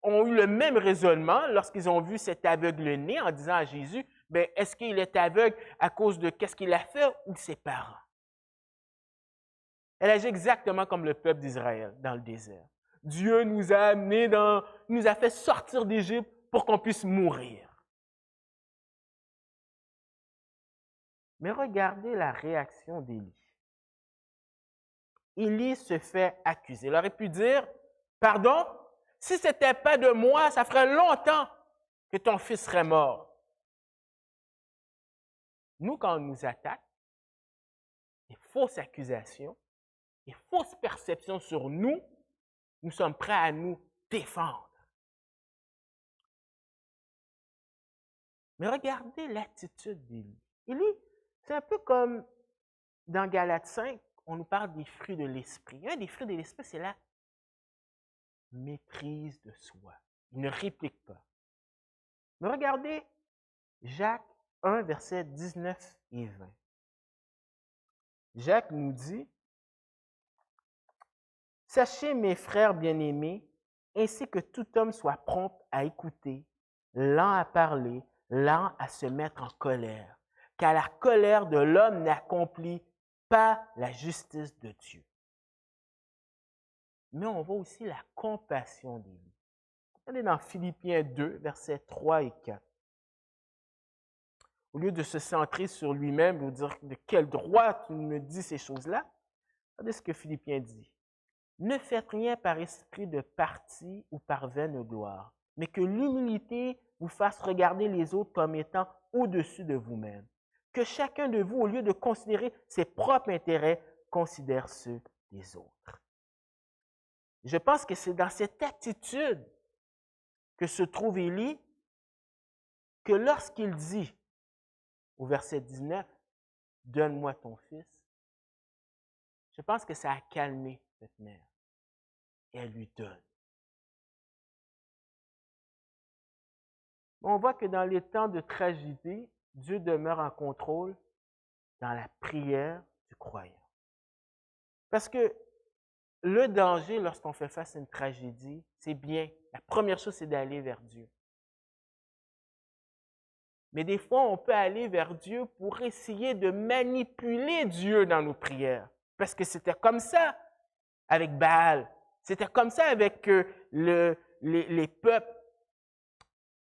S2: ont eu le même raisonnement lorsqu'ils ont vu cet aveugle-né en disant à Jésus, ben, est-ce qu'il est aveugle à cause de qu'est-ce qu'il a fait ou ses parents? Elle agit exactement comme le peuple d'Israël dans le désert. Dieu nous a amenés nous a fait sortir d'Égypte pour qu'on puisse mourir. Mais regardez la réaction d'Élie. Élie se fait accuser. Il aurait pu dire, pardon, si ce n'était pas de moi, ça ferait longtemps que ton fils serait mort. Nous, quand on nous attaque, des fausses accusations, des fausses perceptions sur nous, nous sommes prêts à nous défendre. Mais regardez l'attitude d'Élie. Élie, c'est un peu comme dans Galates 5, on nous parle des fruits de l'esprit. Un des fruits de l'esprit, c'est la maîtrise de soi. Il ne réplique pas. Mais regardez Jacques 1, versets 19 et 20. Jacques nous dit, « Sachez, mes frères bien-aimés, ainsi que tout homme soit prompt à écouter, lent à parler, lent à se mettre en colère, car la colère de l'homme n'accomplit pas la justice de Dieu. » Mais on voit aussi la compassion d'Élie. Regardez dans Philippiens 2, versets 3 et 4. Au lieu de se centrer sur lui-même et de dire de quel droit tu me dis ces choses-là, regardez ce que Philippiens dit. Ne faites rien par esprit de parti ou par vaine gloire, mais que l'humilité vous fasse regarder les autres comme étant au-dessus de vous-même. Que chacun de vous, au lieu de considérer ses propres intérêts, considère ceux des autres. Je pense que c'est dans cette attitude que se trouve Élie que lorsqu'il dit au verset 19, « Donne-moi ton fils », je pense que ça a calmé cette mère. Et elle lui donne. On voit que dans les temps de tragédie, Dieu demeure en contrôle dans la prière du croyant. Parce que le danger, lorsqu'on fait face à une tragédie, c'est bien. La première chose, c'est d'aller vers Dieu. Mais des fois, on peut aller vers Dieu pour essayer de manipuler Dieu dans nos prières. Parce que c'était comme ça avec Baal. C'était comme ça avec les peuples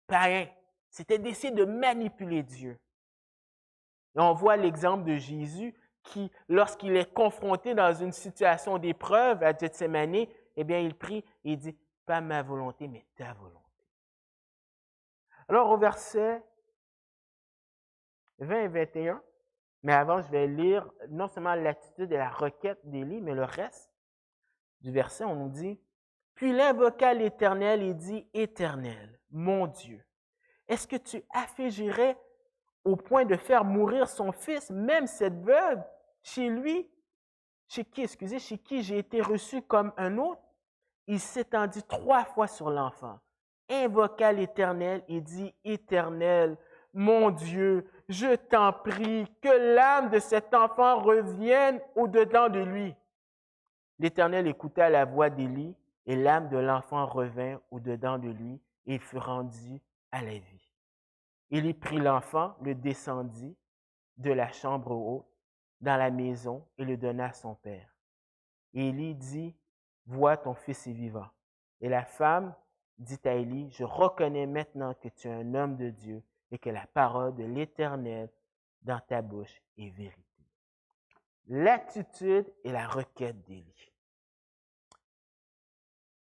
S2: païens. C'était d'essayer de manipuler Dieu. Et on voit l'exemple de Jésus qui, lorsqu'il est confronté dans une situation d'épreuve à Gethsémani, eh bien, il prie et il dit, « Pas ma volonté, mais ta volonté. » Alors, au verset 20 et 21, mais avant, je vais lire non seulement l'attitude et la requête d'Élie, mais le reste du verset, on nous dit, « Puis il invoqua l'Éternel et dit, « Éternel, mon Dieu, est-ce que tu affligerais au point de faire mourir son fils, même cette veuve, chez qui j'ai été reçu comme un autre? » Il s'étendit 3 fois sur l'enfant, invoqua l'Éternel et dit, « Éternel, mon Dieu, je t'en prie, que l'âme de cet enfant revienne au-dedans de lui. » L'Éternel écouta la voix d'Élie, et l'âme de l'enfant revint au-dedans de lui, et il fut rendu à la vie. Élie prit l'enfant, le descendit de la chambre haute dans la maison et le donna à son père. Et Élie dit, « Vois, ton fils est vivant. » Et la femme dit à Élie, « Je reconnais maintenant que tu es un homme de Dieu et que la parole de l'Éternel dans ta bouche est vérité. » L'attitude et la requête d'Élie.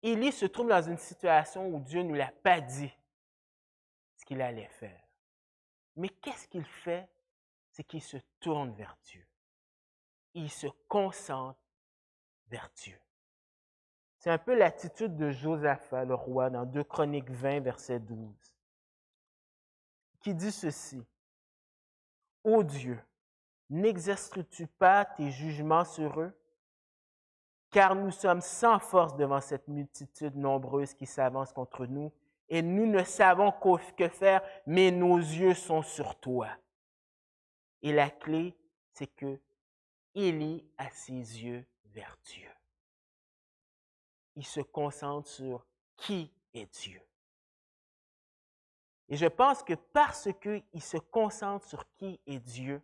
S2: Élie se trouve dans une situation où Dieu ne lui a pas dit ce qu'il allait faire. Mais qu'est-ce qu'il fait? C'est qu'il se tourne vers Dieu. Il se concentre vers Dieu. C'est un peu l'attitude de Josaphat, le roi, dans 2 Chroniques 20, verset 12, qui dit ceci. « Ô Dieu, n'exerces-tu pas tes jugements sur eux? Car nous sommes sans force devant cette multitude nombreuse qui s'avance contre nous, et nous ne savons que faire, mais nos yeux sont sur toi. » Et la clé, c'est que Élie a ses yeux vers Dieu. Il se concentre sur qui est Dieu. Et je pense que parce qu'il se concentre sur qui est Dieu,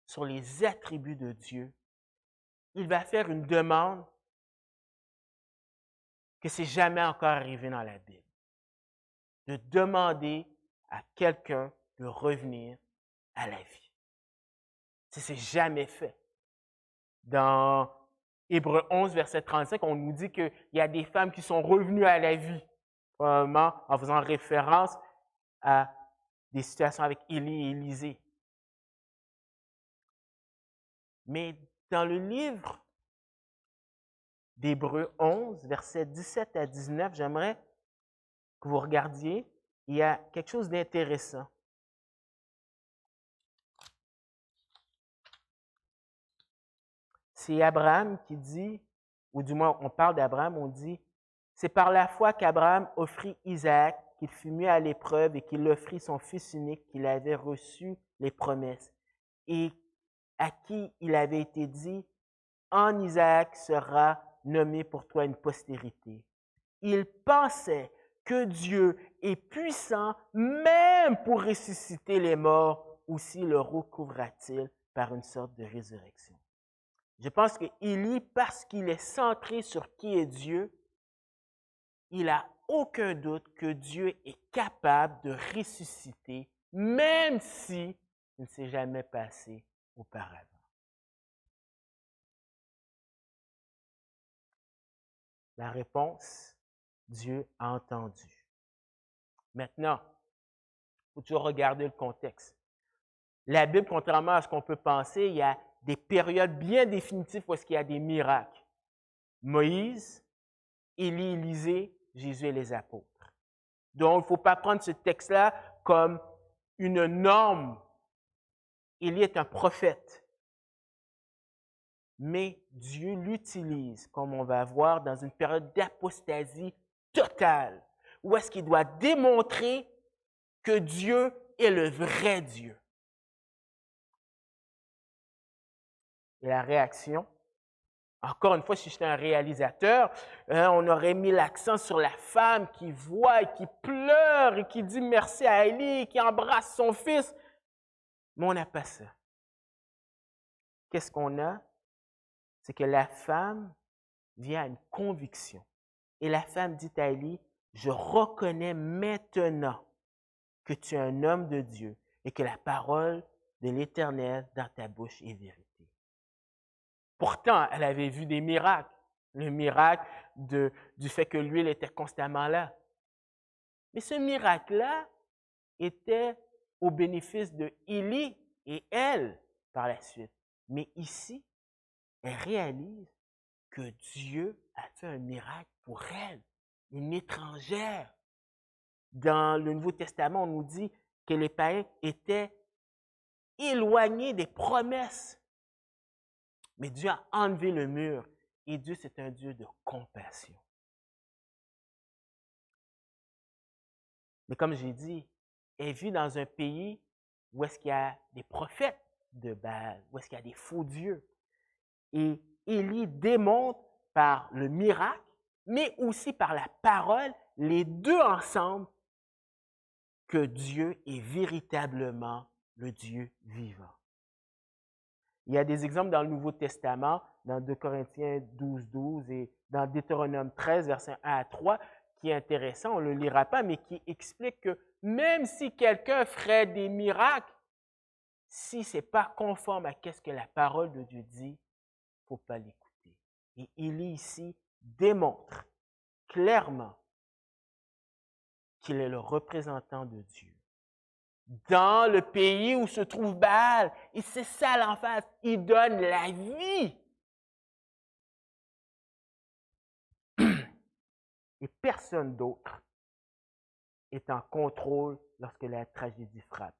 S2: sur les attributs de Dieu, il va faire une demande que c'est jamais encore arrivé dans la Bible. De demander à quelqu'un de revenir à la vie. C'est jamais fait. Dans Hébreux 11, verset 35, on nous dit qu'il y a des femmes qui sont revenues à la vie, probablement en faisant référence à des situations avec Élie et Élisée. Mais dans le livre d'Hébreux 11, versets 17 à 19, j'aimerais que vous regardiez, il y a quelque chose d'intéressant. C'est Abraham qui dit, ou du moins on parle d'Abraham, on dit, « C'est par la foi qu'Abraham offrit Isaac, qu'il fut mis à l'épreuve et qu'il offrit son fils unique, qu'il avait reçu les promesses, et à qui il avait été dit, « En Isaac sera nommé pour toi une postérité. » Il pensait que Dieu est puissant même pour ressusciter les morts, aussi le recouvra-t-il par une sorte de résurrection. Je pense que Élie, parce qu'il est centré sur qui est Dieu, il n'a aucun doute que Dieu est capable de ressusciter, même si il ne s'est jamais passé auparavant. La réponse, Dieu a entendu. Maintenant, il faut toujours regarder le contexte. La Bible, contrairement à ce qu'on peut penser, il y a des périodes bien définitives où il y a des miracles. Moïse, Élie, Élisée, Jésus et les apôtres. Donc, il ne faut pas prendre ce texte-là comme une norme. Élie est un prophète. Mais Dieu l'utilise, comme on va voir, dans une période d'apostasie totale, où est-ce qu'il doit démontrer que Dieu est le vrai Dieu. Et la réaction, encore une fois, si j'étais un réalisateur, on aurait mis l'accent sur la femme qui voit et qui pleure et qui dit merci à Élie, qui embrasse son fils. Mais on n'a pas ça. Qu'est-ce qu'on a? C'est que la femme vient à une conviction. Et la femme dit à Élie, je reconnais maintenant que tu es un homme de Dieu et que la parole de l'Éternel dans ta bouche est vérité. Pourtant, elle avait vu des miracles. Le miracle du fait que l'huile était constamment là. Mais ce miracle-là était au bénéfice de Élie et elle par la suite. Mais ici, elle réalise que Dieu a fait un miracle pour elle, une étrangère. Dans le Nouveau Testament, on nous dit que les païens étaient éloignés des promesses. Mais Dieu a enlevé le mur et Dieu, c'est un Dieu de compassion. Mais comme j'ai dit, elle vit dans un pays où est-ce qu'il y a des prophètes de Baal, où est-ce qu'il y a des faux dieux. Et Élie démontre par le miracle, mais aussi par la parole, les deux ensemble, que Dieu est véritablement le Dieu vivant. Il y a des exemples dans le Nouveau Testament, dans 2 Corinthiens 12, 12 et dans Deutéronome 13, versets 1 à 3, qui est intéressant, on ne le lira pas, mais qui explique que même si quelqu'un ferait des miracles, si ce n'est pas conforme à ce que la parole de Dieu dit, il ne faut pas l'écouter. Et Élie ici démontre clairement qu'il est le représentant de Dieu. Dans le pays où se trouve Baal, et c'est ça l'emphase, il donne la vie. Et personne d'autre est en contrôle lorsque la tragédie frappe.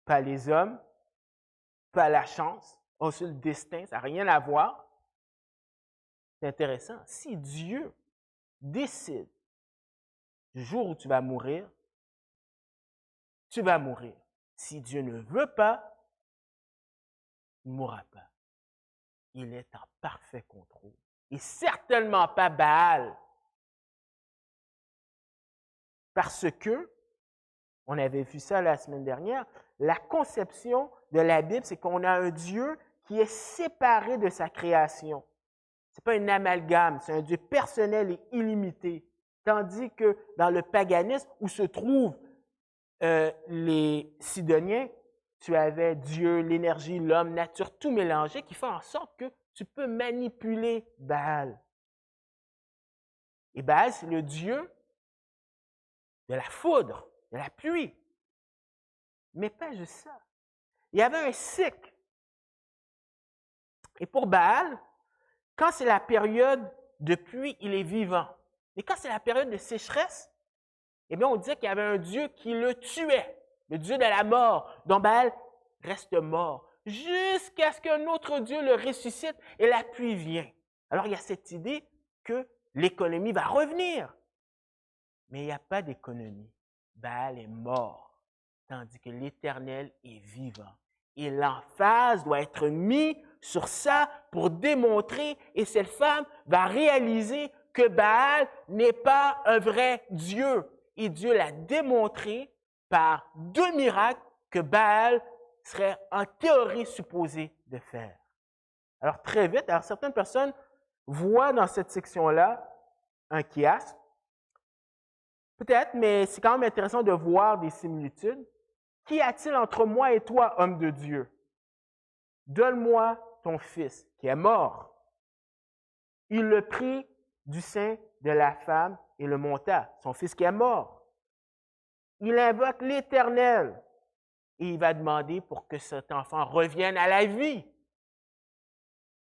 S2: Pas les hommes, pas la chance, aussi le destin, ça n'a rien à voir. C'est intéressant. Si Dieu décide du jour où tu vas mourir, tu vas mourir. Si Dieu ne veut pas, il ne mourra pas. Il est en parfait contrôle. Et certainement pas Baal. Parce que, on avait vu ça la semaine dernière, la conception de la Bible, c'est qu'on a un Dieu qui est séparé de sa création. Ce n'est pas un amalgame, c'est un Dieu personnel et illimité. Tandis que dans le paganisme, où se trouvent les Sidoniens, tu avais Dieu, l'énergie, l'homme, nature, tout mélangé, qui fait en sorte que tu peux manipuler Baal. Et Baal, c'est le Dieu de la foudre, de la pluie. Mais pas juste ça. Il y avait un cycle. Et pour Baal, quand c'est la période de pluie, il est vivant. Et quand c'est la période de sécheresse, eh bien, on disait qu'il y avait un Dieu qui le tuait, le Dieu de la mort, dont Baal reste mort, jusqu'à ce qu'un autre Dieu le ressuscite et la pluie vient. Alors, il y a cette idée que l'économie va revenir. Mais il n'y a pas d'économie. Baal est mort, tandis que l'Éternel est vivant. Et l'emphase doit être mise sur ça pour démontrer, et cette femme va réaliser que Baal n'est pas un vrai Dieu. Et Dieu l'a démontré par deux miracles que Baal serait en théorie supposé de faire. Alors très vite, certaines personnes voient dans cette section-là un chiasme. Peut-être, mais c'est quand même intéressant de voir des similitudes. Qu'y a-t-il entre moi et toi, homme de Dieu? Donne-moi ton fils qui est mort. Il le prit du sein de la femme et le monta, son fils qui est mort. Il invoque l'Éternel et il va demander pour que cet enfant revienne à la vie.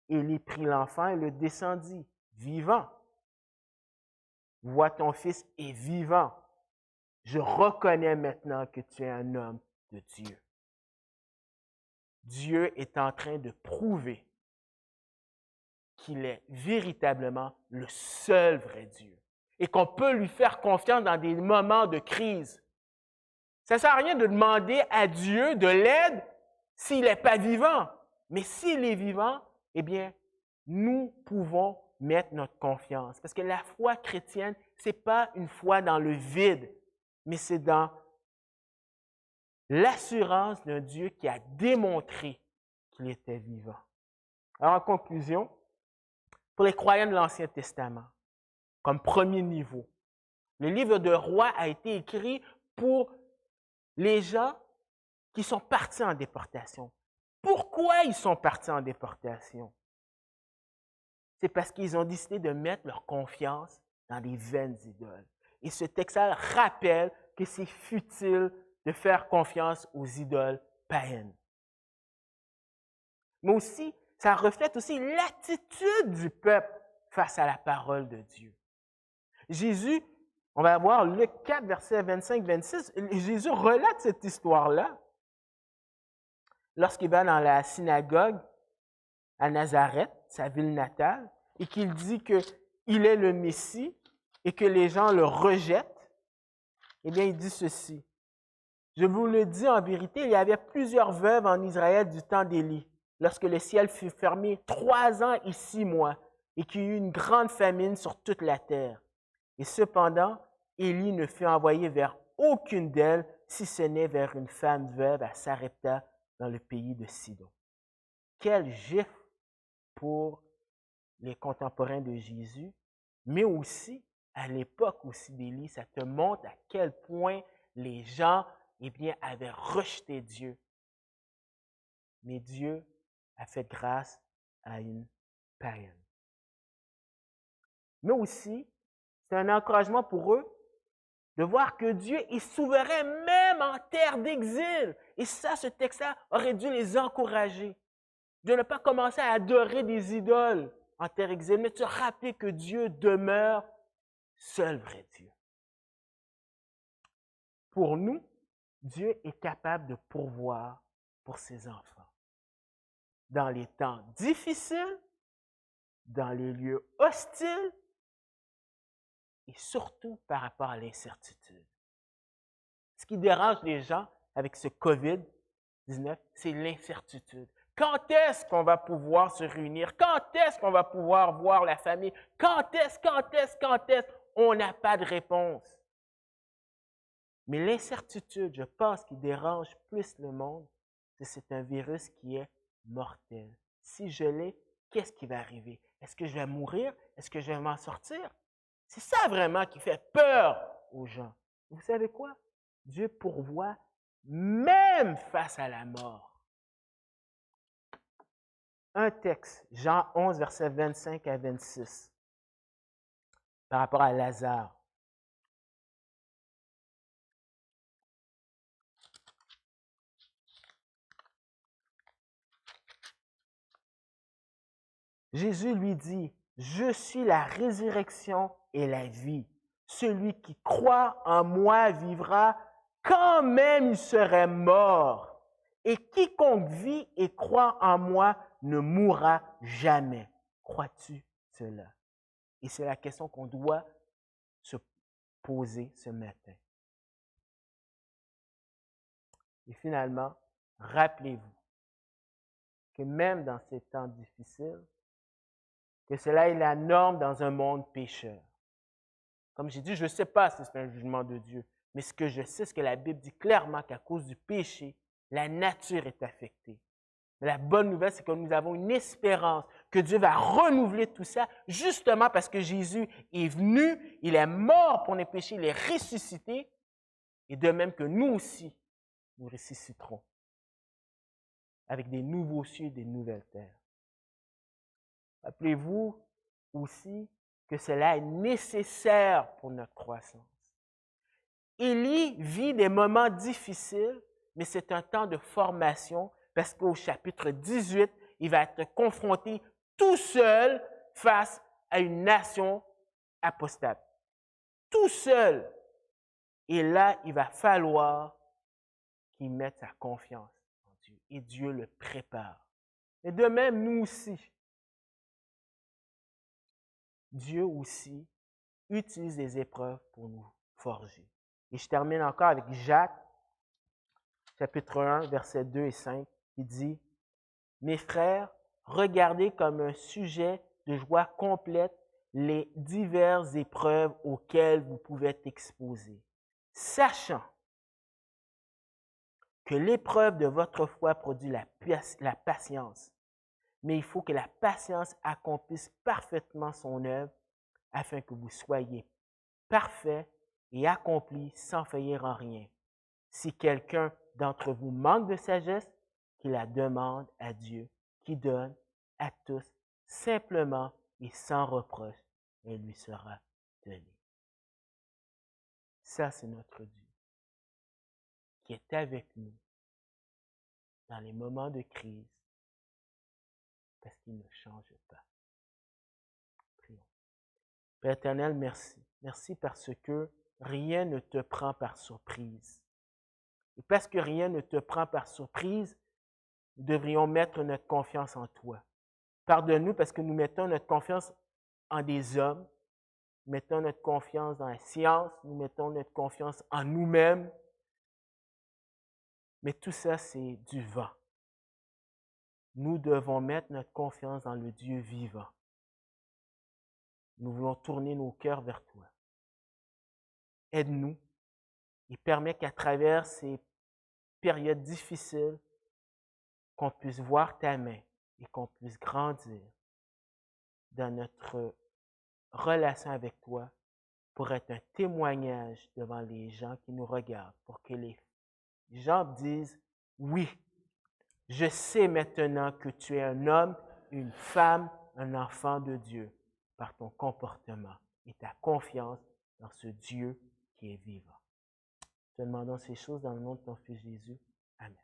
S2: Il y prit l'enfant et le descendit, vivant. Vois, ton fils est vivant. Je reconnais maintenant que tu es un homme de Dieu. Dieu est en train de prouver qu'il est véritablement le seul vrai Dieu et qu'on peut lui faire confiance dans des moments de crise. Ça ne sert à rien de demander à Dieu de l'aide s'il n'est pas vivant. Mais s'il est vivant, eh bien, nous pouvons mettre notre confiance. Parce que la foi chrétienne, ce n'est pas une foi dans le vide, mais c'est dans l'assurance d'un Dieu qui a démontré qu'il était vivant. Alors, en conclusion, pour les croyants de l'Ancien Testament, comme premier niveau, le livre de Rois a été écrit pour les gens qui sont partis en déportation. Pourquoi ils sont partis en déportation? C'est parce qu'ils ont décidé de mettre leur confiance dans des vaines idoles. Et ce texte-là rappelle que c'est futile de faire confiance aux idoles païennes. Mais aussi, ça reflète aussi l'attitude du peuple face à la parole de Dieu. Jésus, on va voir Luc 4, versets 25-26, Jésus relate cette histoire-là lorsqu'il va dans la synagogue à Nazareth, sa ville natale, et qu'il dit qu'il est le Messie et que les gens le rejettent. Eh bien, il dit ceci. Je vous le dis en vérité, il y avait plusieurs veuves en Israël du temps d'Élie, lorsque le ciel fut fermé 3 ans et 6 mois, et qu'il y eut une grande famine sur toute la terre. Et cependant, Élie ne fut envoyé vers aucune d'elles, si ce n'est vers une femme veuve à Sarepta, dans le pays de Sidon. Quel gifle pour les contemporains de Jésus, mais aussi à l'époque aussi d'Élie, ça te montre à quel point les gens avaient rejeté Dieu. Mais Dieu a fait grâce à une païenne. Mais aussi, c'est un encouragement pour eux de voir que Dieu est souverain même en terre d'exil. Et ça, ce texte-là aurait dû les encourager de ne pas commencer à adorer des idoles en terre d'exil, mais de se rappeler que Dieu demeure seul vrai Dieu. Pour nous, Dieu est capable de pourvoir pour ses enfants. Dans les temps difficiles, dans les lieux hostiles, et surtout par rapport à l'incertitude. Ce qui dérange les gens avec ce COVID-19, c'est l'incertitude. Quand est-ce qu'on va pouvoir se réunir? Quand est-ce qu'on va pouvoir voir la famille? Quand est-ce? On n'a pas de réponse. Mais l'incertitude, je pense, qui dérange plus le monde, c'est un virus qui est mortel. Si je l'ai, qu'est-ce qui va arriver? Est-ce que je vais mourir? Est-ce que je vais m'en sortir? C'est ça vraiment qui fait peur aux gens. Vous savez quoi? Dieu pourvoit même face à la mort. Un texte, Jean 11, versets 25 à 26, par rapport à Lazare. Jésus lui dit, « Je suis la résurrection et la vie. Celui qui croit en moi vivra quand même il serait mort. Et quiconque vit et croit en moi ne mourra jamais. » Crois-tu cela? Et c'est la question qu'on doit se poser ce matin. Et finalement, rappelez-vous que même dans ces temps difficiles, que cela est la norme dans un monde pécheur. Comme j'ai dit, je ne sais pas si c'est un jugement de Dieu, mais ce que je sais, c'est que la Bible dit clairement qu'à cause du péché, la nature est affectée. Mais la bonne nouvelle, c'est que nous avons une espérance que Dieu va renouveler tout ça, justement parce que Jésus est venu, il est mort pour nos péchés, il est ressuscité, et de même que nous aussi, nous ressusciterons avec des nouveaux cieux et des nouvelles terres. Rappelez-vous aussi que cela est nécessaire pour notre croissance. Élie vit des moments difficiles, mais c'est un temps de formation parce qu'au chapitre 18, il va être confronté tout seul face à une nation apostate. Tout seul. Et là, il va falloir qu'il mette sa confiance en Dieu. Et Dieu le prépare. Et de même, nous aussi. Dieu aussi utilise les épreuves pour nous forger. Et je termine encore avec Jacques chapitre 1, versets 2 et 5, qui dit « Mes frères, regardez comme un sujet de joie complète les diverses épreuves auxquelles vous pouvez être exposés, sachant que l'épreuve de votre foi produit la patience. Mais il faut que la patience accomplisse parfaitement son œuvre afin que vous soyez parfaits et accomplis sans faillir en rien. Si quelqu'un d'entre vous manque de sagesse, qu'il la demande à Dieu, qui donne à tous simplement et sans reproche, et elle lui sera donnée. » Ça, c'est notre Dieu qui est avec nous dans les moments de crise parce qu'il ne change pas. Prions. Père éternel, merci. Merci parce que rien ne te prend par surprise. Et parce que rien ne te prend par surprise, nous devrions mettre notre confiance en toi. Pardonne-nous parce que nous mettons notre confiance en des hommes, nous mettons notre confiance dans la science, nous mettons notre confiance en nous-mêmes. Mais tout ça, c'est du vent. Nous devons mettre notre confiance dans le Dieu vivant. Nous voulons tourner nos cœurs vers toi. Aide-nous et permets qu'à travers ces périodes difficiles, qu'on puisse voir ta main et qu'on puisse grandir dans notre relation avec toi pour être un témoignage devant les gens qui nous regardent, pour que les gens disent, oui, je sais maintenant que tu es un homme, une femme, un enfant de Dieu par ton comportement et ta confiance dans ce Dieu qui est vivant. Te demandons ces choses dans le nom de ton Fils Jésus. Amen.